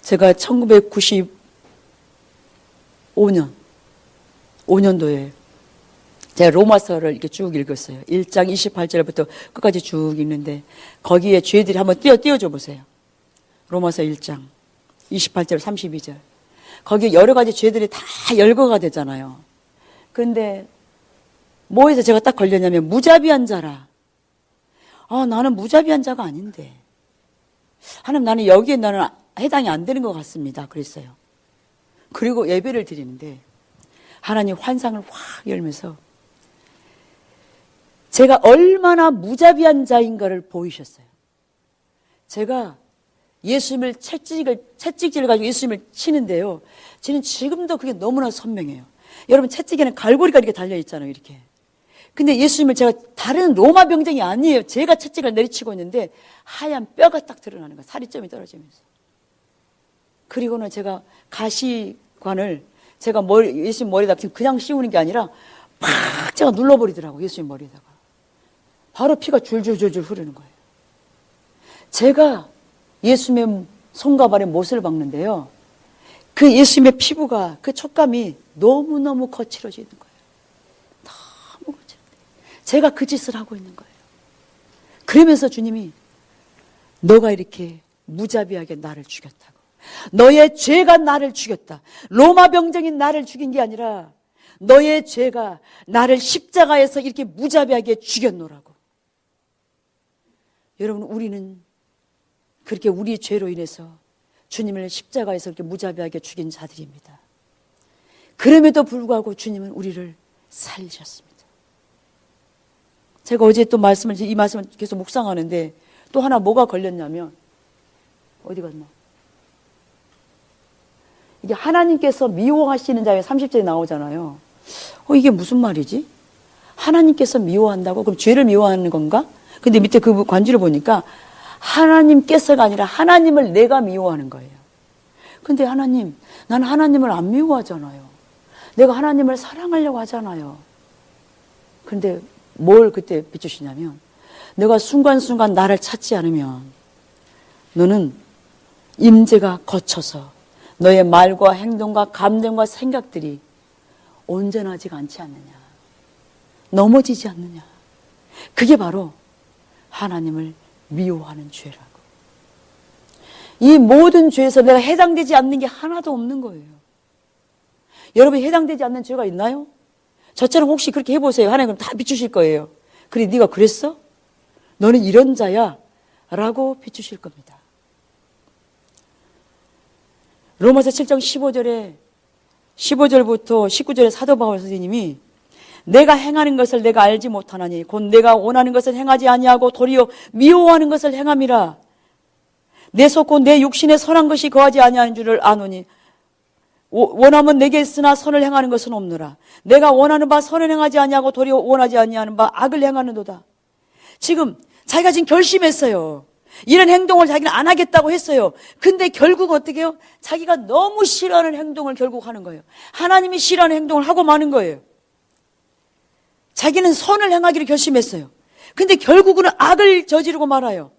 제가 1995년도에 제가 로마서를 이렇게 쭉 읽었어요. 1장 28절부터 끝까지 쭉 읽는데 거기에 죄들이 한번 띄워줘 보세요. 로마서 1장 28절 32절. 거기에 여러 가지 죄들이 다 열거가 되잖아요. 근데 뭐에서 제가 딱 걸렸냐면 무자비한 자라. 아, 나는 무자비한 자가 아닌데. 하나님, 나는 여기에 나는 해당이 안 되는 것 같습니다. 그랬어요. 그리고 예배를 드리는데 하나님 환상을 확 열면서 제가 얼마나 무자비한 자인가를 보이셨어요. 제가 예수님을 채찍질을 가지고 예수님을 치는데요, 저는 지금도 그게 너무나 선명해요. 여러분, 채찍에는 갈고리가 이렇게 달려있잖아요, 이렇게. 근데 예수님을 제가 다른 로마 병정이 아니에요. 제가 채찍을 내리치고 있는데 하얀 뼈가 딱 드러나는 거예요. 살이점이 떨어지면서. 그리고는 제가 가시관을 제가 예수님 머리에다 그냥 씌우는 게 아니라 팍 제가 눌러버리더라고요. 예수님 머리에다가. 바로 피가 줄줄줄줄 흐르는 거예요. 제가 예수님의 손과 발에 못을 박는데요, 그 예수님의 피부가, 그 촉감이 너무너무 거칠어지는 거예요. 너무 거칠어요. 제가 그 짓을 하고 있는 거예요. 그러면서 주님이 너가 이렇게 무자비하게 나를 죽였다고, 너의 죄가 나를 죽였다. 로마 병정이 나를 죽인 게 아니라 너의 죄가 나를 십자가에서 이렇게 무자비하게 죽였노라고. 여러분, 우리는 그렇게 우리 죄로 인해서 주님을 십자가에서 이렇게 무자비하게 죽인 자들입니다. 그럼에도 불구하고 주님은 우리를 살리셨습니다. 제가 어제 또 이 말씀을 계속 묵상하는데 또 하나 뭐가 걸렸냐면, 어디 갔나? 이게 하나님께서 미워하시는 자에 30절에 나오잖아요. 이게 무슨 말이지? 하나님께서 미워한다고? 그럼 죄를 미워하는 건가? 근데 밑에 그 관주를 보니까 하나님께서가 아니라 하나님을 내가 미워하는 거예요. 근데 하나님, 나는 하나님을 안 미워하잖아요. 내가 하나님을 사랑하려고 하잖아요. 근데 뭘 그때 비추시냐면, 내가 순간순간 나를 찾지 않으면 너는 임재가 거쳐서 너의 말과 행동과 감정과 생각들이 온전하지가 않지 않느냐, 넘어지지 않느냐. 그게 바로 하나님을 미워하는 죄라고. 이 모든 죄에서 내가 해당되지 않는 게 하나도 없는 거예요. 여러분이 해당되지 않는 죄가 있나요? 저처럼 혹시 그렇게 해보세요. 하나님 그럼 다 비추실 거예요. 그래, 네가 그랬어? 너는 이런 자야 라고 비추실 겁니다. 로마서 7장 15절부터 19절에 사도 바울 선생님이 내가 행하는 것을 내가 알지 못하나니 곧 내가 원하는 것을 행하지 아니하고 도리어 미워하는 것을 행함이라. 내 속 곧 내 육신에 선한 것이 거하지 아니하는 줄을 아노니 원하면 내게 있으나 선을 행하는 것은 없노라. 내가 원하는 바 선을 행하지 아니하고 도리어 원하지 아니하는 바 악을 행하는도다. 지금 자기가 지금 결심했어요. 이런 행동을 자기는 안 하겠다고 했어요. 근데 결국 어떻게 해요? 자기가 너무 싫어하는 행동을 결국 하는 거예요. 하나님이 싫어하는 행동을 하고 마는 거예요. 자기는 선을 행하기로 결심했어요. 근데 결국은 악을 저지르고 말아요.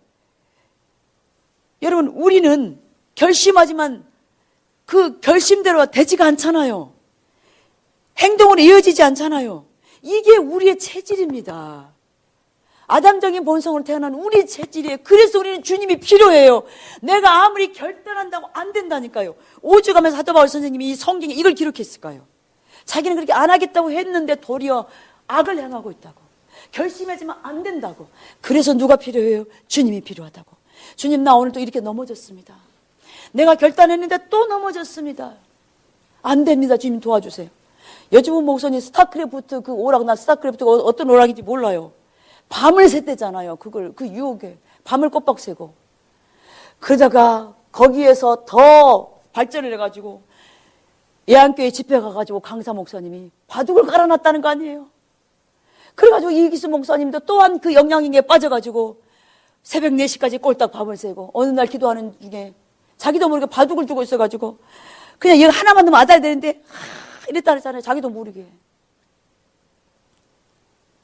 여러분, 우리는 결심하지만 그 결심대로 되지가 않잖아요. 행동으로 이어지지 않잖아요. 이게 우리의 체질입니다. 아담적인 본성으로 태어난 우리의 체질이에요. 그래서 우리는 주님이 필요해요. 내가 아무리 결단한다고 안 된다니까요. 오죽하면서 사도 바울 선생님이 이 성경에 이걸 기록했을까요? 자기는 그렇게 안 하겠다고 했는데 도리어 악을 행하고 있다고. 결심하지만 안 된다고. 그래서 누가 필요해요? 주님이 필요하다고. 주님, 나 오늘 또 이렇게 넘어졌습니다. 내가 결단했는데 또 넘어졌습니다. 안 됩니다. 주님 도와주세요. 여주분 목사님 스타크래프트 그 오락, 나 스타크래프트가 어떤 오락인지 몰라요. 밤을 샜대잖아요. 그 유혹에. 밤을 꼬박 새고. 그러다가 거기에서 더 발전을 해가지고 예안교회 집회 가가지고 강사 목사님이 바둑을 갈아놨다는 거 아니에요. 그래가지고 이기수 목사님도 또한 그 영향력에 빠져가지고 새벽 4시까지 꼴딱 밤을 새고 어느 날 기도하는 중에 자기도 모르게 바둑을 두고 있어가지고 그냥 얘가 하나만 넣으면 아다리 되는데 이랬다 그랬잖아요. 자기도 모르게.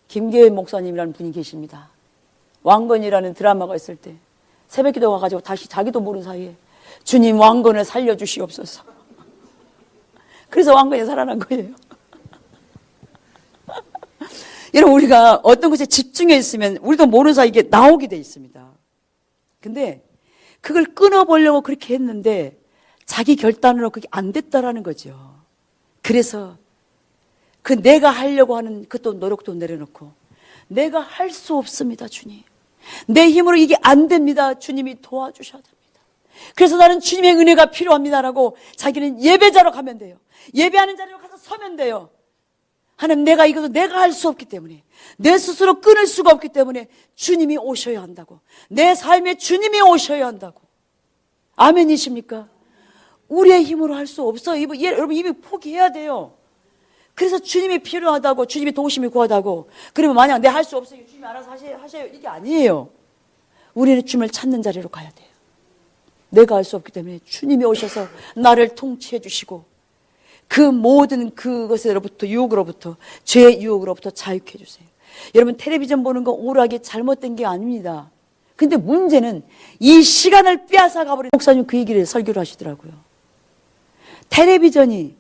김계현 목사님이라는 분이 계십니다. 왕건이라는 드라마가 있을 때 새벽 기도 가가지고 다시 자기도 모르는 사이에 주님 왕건을 살려주시옵소서. 그래서 왕건이 살아난 거예요. 여러분, 우리가 어떤 것에 집중해 있으면 우리도 모르는 사이에 이게 나오게 돼 있습니다. 근데 그걸 끊어보려고 그렇게 했는데 자기 결단으로 그게 안 됐다라는 거죠. 그래서 그 내가 하려고 하는 그또 노력도 내려놓고 내가 할 수 없습니다, 주님. 내 힘으로 이게 안 됩니다. 주님이 도와주셔야 됩니다. 그래서 나는 주님의 은혜가 필요합니다라고 자기는 예배자로 가면 돼요. 예배하는 자리로 가서 서면 돼요. 하나님, 내가 이것도 내가 할 수 없기 때문에 내 스스로 끊을 수가 없기 때문에 주님이 오셔야 한다고. 내 삶에 주님이 오셔야 한다고. 아멘이십니까? 우리의 힘으로 할 수 없어요. 여러분 이미 포기해야 돼요. 그래서 주님이 필요하다고, 주님이 도우심이 구하다고. 그러면 만약 내가 할 수 없어요, 주님이 알아서 하셔요, 이게 아니에요. 우리는 주님을 찾는 자리로 가야 돼요. 내가 할 수 없기 때문에 주님이 오셔서 나를 통치해 주시고 그 모든 그것으로부터, 유혹으로부터, 죄의 유혹으로부터 자유케 해주세요. 여러분, 텔레비전 보는 거 오락이 잘못된 게 아닙니다. 근데 문제는 이 시간을 빼앗아 가버린 목사님 그 얘기를 설교를 하시더라고요. 텔레비전이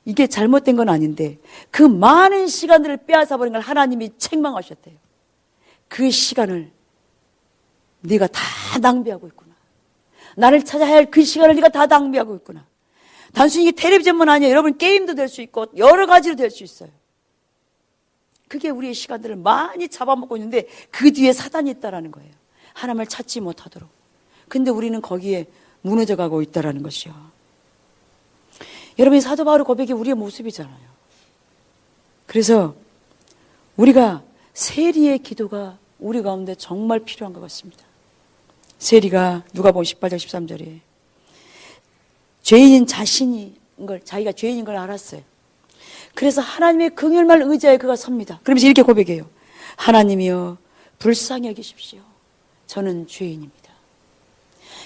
이게 잘못된 건 아닌데 그 많은 시간들을 빼앗아 버린 걸 하나님이 책망하셨대요. 그 시간을 네가 다 낭비하고 있구나. 나를 찾아야 할 그 시간을 네가 다 낭비하고 있구나. 단순히 이게 텔레비전만 아니에요. 여러분, 게임도 될 수 있고 여러 가지로 될 수 있어요. 그게 우리의 시간들을 많이 잡아먹고 있는데 그 뒤에 사단이 있다라는 거예요. 하나님을 찾지 못하도록. 근데 우리는 거기에 무너져 가고 있다라는 것이요. 여러분이 사도 바울의 고백이 우리의 모습이잖아요. 그래서 우리가 세리의 기도가 우리 가운데 정말 필요한 것 같습니다. 세리가 누가복음 18장 13절에 죄인인 자신인 걸, 자기가 죄인인 걸 알았어요. 그래서 하나님의 긍휼만 의지하여 그가 섭니다. 그러면서 이렇게 고백해요. 하나님이여 불쌍히 여기십시오. 저는 죄인입니다.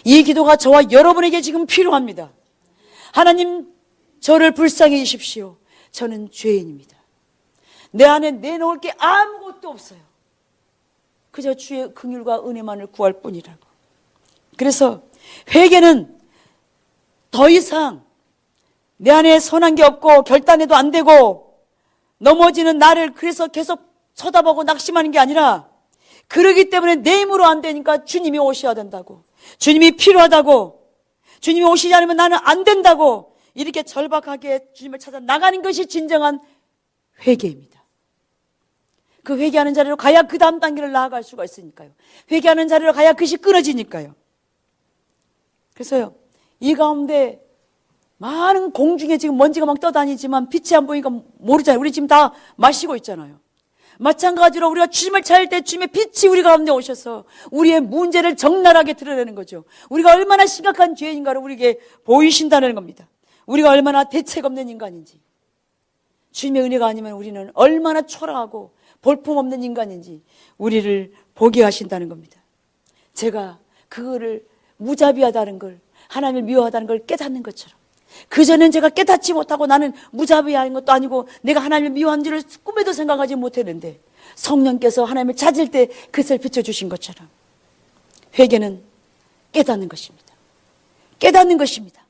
이 기도가 저와 여러분에게 지금 필요합니다. 하나님, 저를 불쌍히 여기십시오. 저는 죄인입니다. 내 안에 내놓을 게 아무것도 없어요. 그저 주의 긍휼과 은혜만을 구할 뿐이라고. 그래서 회개는 더 이상 내 안에 선한 게 없고 결단해도 안 되고 넘어지는 나를 그래서 계속 쳐다보고 낙심하는 게 아니라, 그러기 때문에 내 힘으로 안 되니까 주님이 오셔야 된다고, 주님이 필요하다고, 주님이 오시지 않으면 나는 안 된다고, 이렇게 절박하게 주님을 찾아 나가는 것이 진정한 회개입니다. 그 회개하는 자리로 가야 그 다음 단계를 나아갈 수가 있으니까요. 회개하는 자리로 가야 그것이 끊어지니까요. 그래서요, 이 가운데 많은 공중에 지금 먼지가 막 떠다니지만 빛이 안 보이니까 모르잖아요. 우리 지금 다 마시고 있잖아요. 마찬가지로 우리가 주님을 찾을 때 주님의 빛이 우리 가운데 오셔서 우리의 문제를 적나라하게 드러내는 거죠. 우리가 얼마나 심각한 죄인가를 우리에게 보이신다는 겁니다. 우리가 얼마나 대책 없는 인간인지, 주님의 은혜가 아니면 우리는 얼마나 초라하고 볼품없는 인간인지 우리를 보게 하신다는 겁니다. 제가 그거를 무자비하다는 걸, 하나님을 미워하다는 걸 깨닫는 것처럼, 그전엔 제가 깨닫지 못하고 나는 무자비한 것도 아니고 내가 하나님을 미워한 줄을 꿈에도 생각하지 못했는데, 성령께서 하나님을 찾을 때 그것을 비춰주신 것처럼 회개는 깨닫는 것입니다. 깨닫는 것입니다.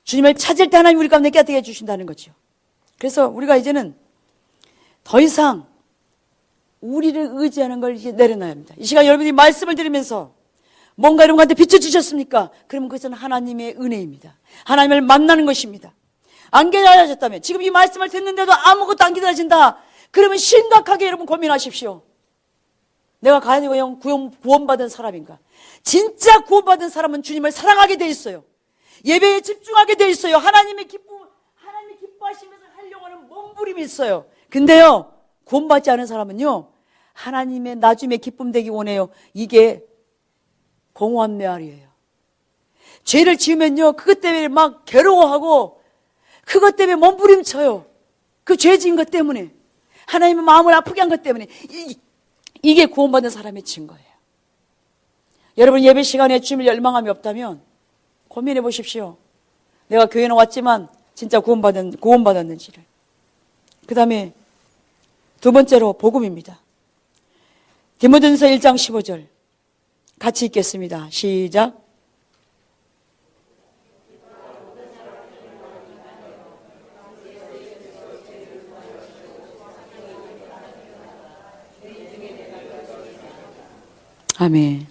주님을 찾을 때 하나님 우리 가운데 깨닫게 해주신다는 거죠. 그래서 우리가 이제는 더 이상 우리를 의지하는 걸 이제 내려놔야 합니다. 이 시간 여러분이 말씀을 들으면서 뭔가 여러분한테 비춰주셨습니까? 그러면 그것은 하나님의 은혜입니다. 하나님을 만나는 것입니다. 안 기다려졌다면, 지금 이 말씀을 듣는데도 아무것도 안 기다려진다, 그러면 심각하게 여러분 고민하십시오. 내가 과연 구원받은 사람인가? 진짜 구원받은 사람은 주님을 사랑하게 돼 있어요. 예배에 집중하게 돼 있어요. 하나님이 기뻐하시는 것을 하려고 하는 몸부림이 있어요. 근데요, 구원받지 않은 사람은요, 하나님의 나중에 기쁨 되기 원해요. 이게 공허한 메아리예요. 죄를 지으면요, 그것 때문에 막 괴로워하고 그것 때문에 몸부림쳐요. 그 죄 지은 것 때문에, 하나님의 마음을 아프게 한 것 때문에. 이게 구원받는 사람의 증거예요. 여러분, 예배 시간에 주님을 열망함이 없다면 고민해 보십시오. 내가 교회는 왔지만 진짜 구원받았는지를. 그 다음에 두 번째로 복음입니다. 디모데전서 1장 15절 같이 읽겠습니다. 시작. 아멘.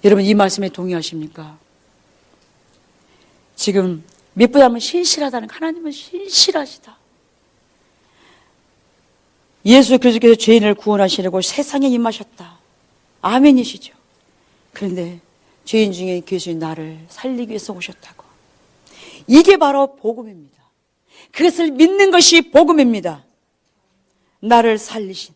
여러분, 이 말씀에 동의하십니까? 지금 밑보다는 신실하다는, 하나님은 신실하시다. 예수 그리스도께서 죄인을 구원하시려고 세상에 임하셨다. 아멘이시죠. 그런데 죄인 중에 계신 나를 살리기 위해서 오셨다고. 이게 바로 복음입니다. 그것을 믿는 것이 복음입니다. 나를 살리신,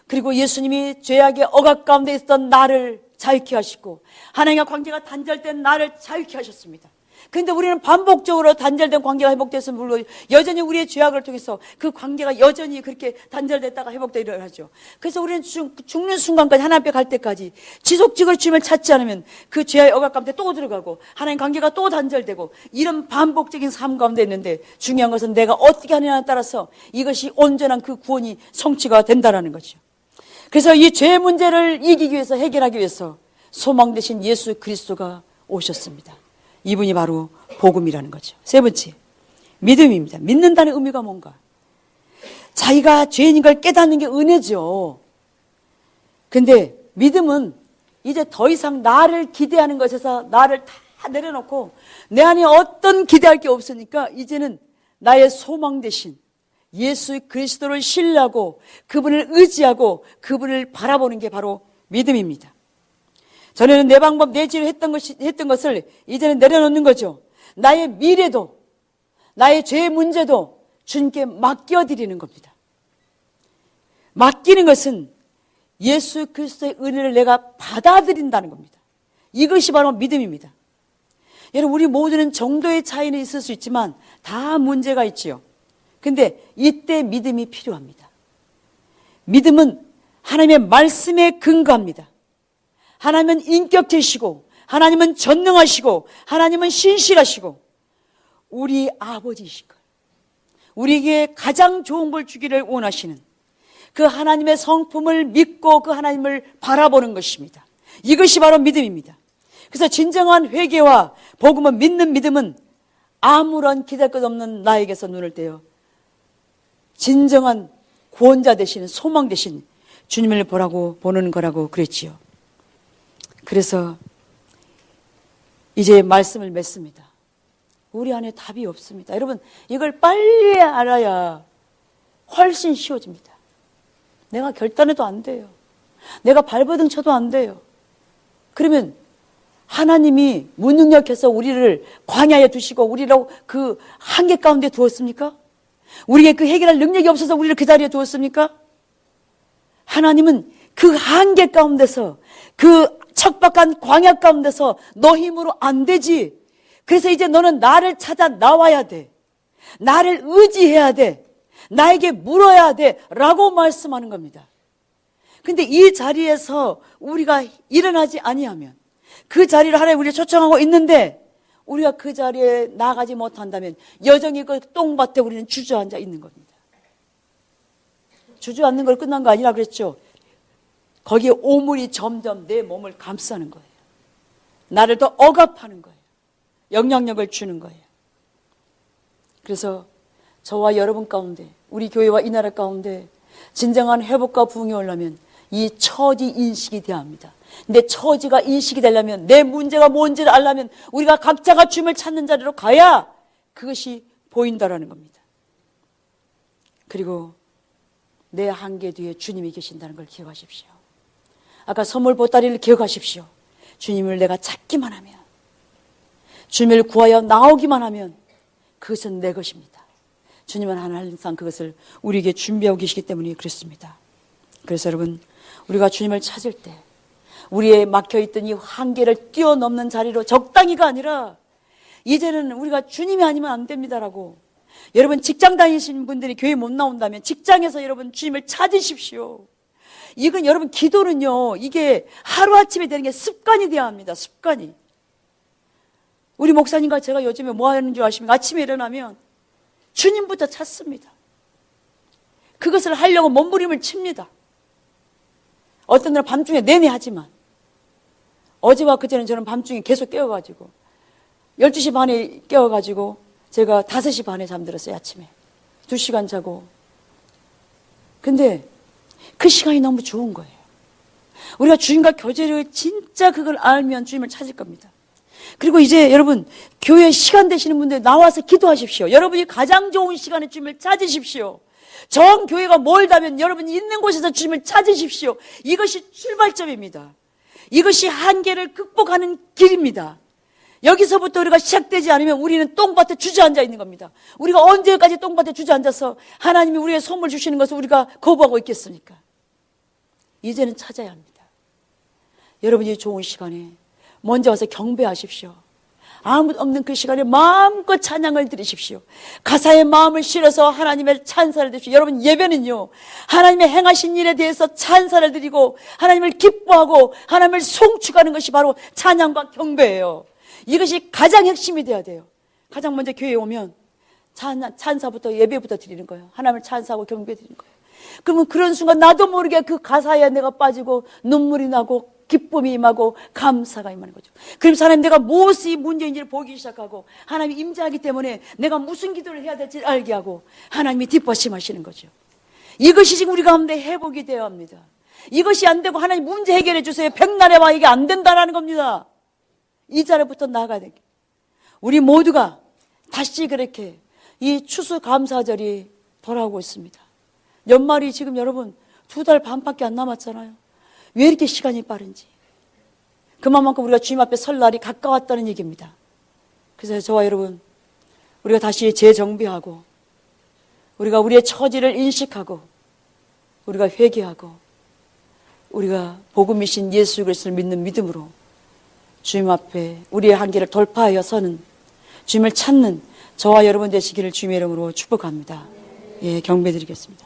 그리고 예수님이 죄악의 억압 가운데 있었던 나를 자유케 하시고 하나님과 관계가 단절된 나를 자유케 하셨습니다. 그런데 우리는 반복적으로 단절된 관계가 회복돼서 물론 여전히 우리의 죄악을 통해서 그 관계가 여전히 그렇게 단절됐다가 회복되려 하죠. 그래서 우리는 죽는 순간까지 하나님 앞에 갈 때까지 지속적으로 주님을 찾지 않으면 그 죄의 억압 가운데 또 들어가고 하나님 관계가 또 단절되고, 이런 반복적인 삶 가운데 있는데, 중요한 것은 내가 어떻게 하느냐에 따라서 이것이 온전한 그 구원이 성취가 된다는 거죠. 그래서 이 죄의 문제를 이기기 위해서, 해결하기 위해서 소망 되신 예수 그리스도가 오셨습니다. 이분이 바로 복음이라는 거죠. 세 번째, 믿음입니다. 믿는다는 의미가 뭔가? 자기가 죄인인 걸 깨닫는 게 은혜죠. 근데 믿음은 이제 더 이상 나를 기대하는 것에서 나를 다 내려놓고 내 안에 어떤 기대할 게 없으니까 이제는 나의 소망 되신 예수 그리스도를 신뢰하고 그분을 의지하고 그분을 바라보는 게 바로 믿음입니다. 전에는 내 방법, 내 지로 했던 것을 이제는 내려놓는 거죠. 나의 미래도, 나의 죄의 문제도 주님께 맡겨드리는 겁니다. 맡기는 것은 예수 그리스도의 은혜를 내가 받아들인다는 겁니다. 이것이 바로 믿음입니다. 여러분, 우리 모두는 정도의 차이는 있을 수 있지만 다 문제가 있지요. 근데 이때 믿음이 필요합니다. 믿음은 하나님의 말씀에 근거합니다. 하나님은 인격체시고, 하나님은 전능하시고, 하나님은 신실하시고, 우리 아버지이신 거예요. 우리에게 가장 좋은 걸 주기를 원하시는 그 하나님의 성품을 믿고 그 하나님을 바라보는 것입니다. 이것이 바로 믿음입니다. 그래서 진정한 회개와 복음을 믿는 믿음은 아무런 기댈 것 없는 나에게서 눈을 떼어 진정한 구원자 되시는, 소망 되신 주님을 보는 거라고 그랬지요. 그래서 이제 말씀을 맺습니다. 우리 안에 답이 없습니다. 여러분, 이걸 빨리 알아야 훨씬 쉬워집니다. 내가 결단해도 안 돼요. 내가 발버둥 쳐도 안 돼요. 그러면 하나님이 무능력해서 우리를 광야에 두시고 우리를 그 한계 가운데 두었습니까? 우리에게 그 해결할 능력이 없어서 우리를 그 자리에 두었습니까? 하나님은 그 한계 가운데서, 그 척박한 광야 가운데서 너 힘으로 안 되지. 그래서 이제 너는 나를 찾아 나와야 돼. 나를 의지해야 돼. 나에게 물어야 돼. 라고 말씀하는 겁니다. 근데 이 자리에서 우리가 일어나지 아니하면, 그 자리를 하나님 우리가 초청하고 있는데 우리가 그 자리에 나가지 못한다면 여전히 그 똥밭에 우리는 주저앉아 있는 겁니다. 주저앉는 걸 끝난 거 아니라 그랬죠. 거기에 오물이 점점 내 몸을 감싸는 거예요. 나를 더 억압하는 거예요. 영향력을 주는 거예요. 그래서 저와 여러분 가운데, 우리 교회와 이 나라 가운데 진정한 회복과 부흥이 오려면 이 처지 인식이 돼야 합니다. 내 처지가 인식이 되려면, 내 문제가 뭔지를 알려면 우리가 각자가 주님을 찾는 자리로 가야 그것이 보인다라는 겁니다. 그리고 내 한계 뒤에 주님이 계신다는 걸 기억하십시오. 아까 선물 보따리를 기억하십시오. 주님을 내가 찾기만 하면, 주님을 구하여 나오기만 하면 그것은 내 것입니다. 주님은 항상 그것을 우리에게 준비하고 계시기 때문에 그렇습니다. 그래서 여러분, 우리가 주님을 찾을 때 우리의 막혀있던 이 한계를 뛰어넘는 자리로 적당히가 아니라 이제는 우리가 주님이 아니면 안 됩니다라고. 여러분, 직장 다니시는 분들이 교회 못 나온다면 직장에서 여러분 주님을 찾으십시오. 이건 여러분, 기도는요, 이게 하루아침에 되는 게 습관이 되어야 합니다. 습관이. 우리 목사님과 제가 요즘에 뭐 하는 줄 아십니까? 아침에 일어나면 주님부터 찾습니다. 그것을 하려고 몸부림을 칩니다. 어떤 날은 밤중에 내내 하지만, 어제와 그제는 저는 밤중에 계속 깨워가지고 12시 반에 깨워가지고 제가 5시 반에 잠들었어요. 아침에 2시간 자고. 근데 그 시간이 너무 좋은 거예요. 우리가 주님과 교제를 진짜 그걸 알면 주님을 찾을 겁니다. 그리고 이제 여러분, 교회 시간 되시는 분들 나와서 기도하십시오. 여러분이 가장 좋은 시간에 주님을 찾으십시오. 정 교회가 멀다면 여러분이 있는 곳에서 주님을 찾으십시오. 이것이 출발점입니다. 이것이 한계를 극복하는 길입니다. 여기서부터 우리가 시작되지 않으면 우리는 똥밭에 주저앉아 있는 겁니다. 우리가 언제까지 똥밭에 주저앉아서 하나님이 우리에게 선물 주시는 것을 우리가 거부하고 있겠습니까? 이제는 찾아야 합니다. 여러분이 좋은 시간에 먼저 와서 경배하십시오. 아무도 없는 그 시간에 마음껏 찬양을 드리십시오. 가사에 마음을 실어서 하나님의 찬사를 드십시오. 여러분, 예배는요, 하나님의 행하신 일에 대해서 찬사를 드리고 하나님을 기뻐하고 하나님을 송축하는 것이 바로 찬양과 경배예요. 이것이 가장 핵심이 돼야 돼요. 가장 먼저 교회에 오면 찬사부터, 예배부터 드리는 거예요. 하나님을 찬사하고 경배 드리는 거예요. 그러면 그런 순간 나도 모르게 그 가사에 내가 빠지고 눈물이 나고 기쁨이 임하고 감사가 임하는 거죠. 그럼 하나님, 내가 무엇이 문제인지를 보기 시작하고 하나님이 임재하기 때문에 내가 무슨 기도를 해야 될지 알게 하고 하나님이 뒷받침하시는 거죠. 이것이 지금 우리 가운데 회복이 되어야 합니다. 이것이 안 되고 하나님 문제 해결해 주세요, 백날의 와, 이게 안 된다라는 겁니다. 이 자리부터 나가야 되게. 우리 모두가 다시 그렇게 이 추수감사절이 돌아오고 있습니다. 연말이 지금 여러분 2달 반밖에 안 남았잖아요. 왜 이렇게 시간이 빠른지. 그만큼 우리가 주님 앞에 설 날이 가까웠다는 얘기입니다. 그래서 저와 여러분, 우리가 다시 재정비하고 우리가 우리의 처지를 인식하고 우리가 회개하고 우리가 복음이신 예수 그리스도를 믿는 믿음으로 주님 앞에 우리의 한계를 돌파하여 서는, 주님을 찾는 저와 여러분 되시기를 주님의 이름으로 축복합니다. 예, 경배드리겠습니다.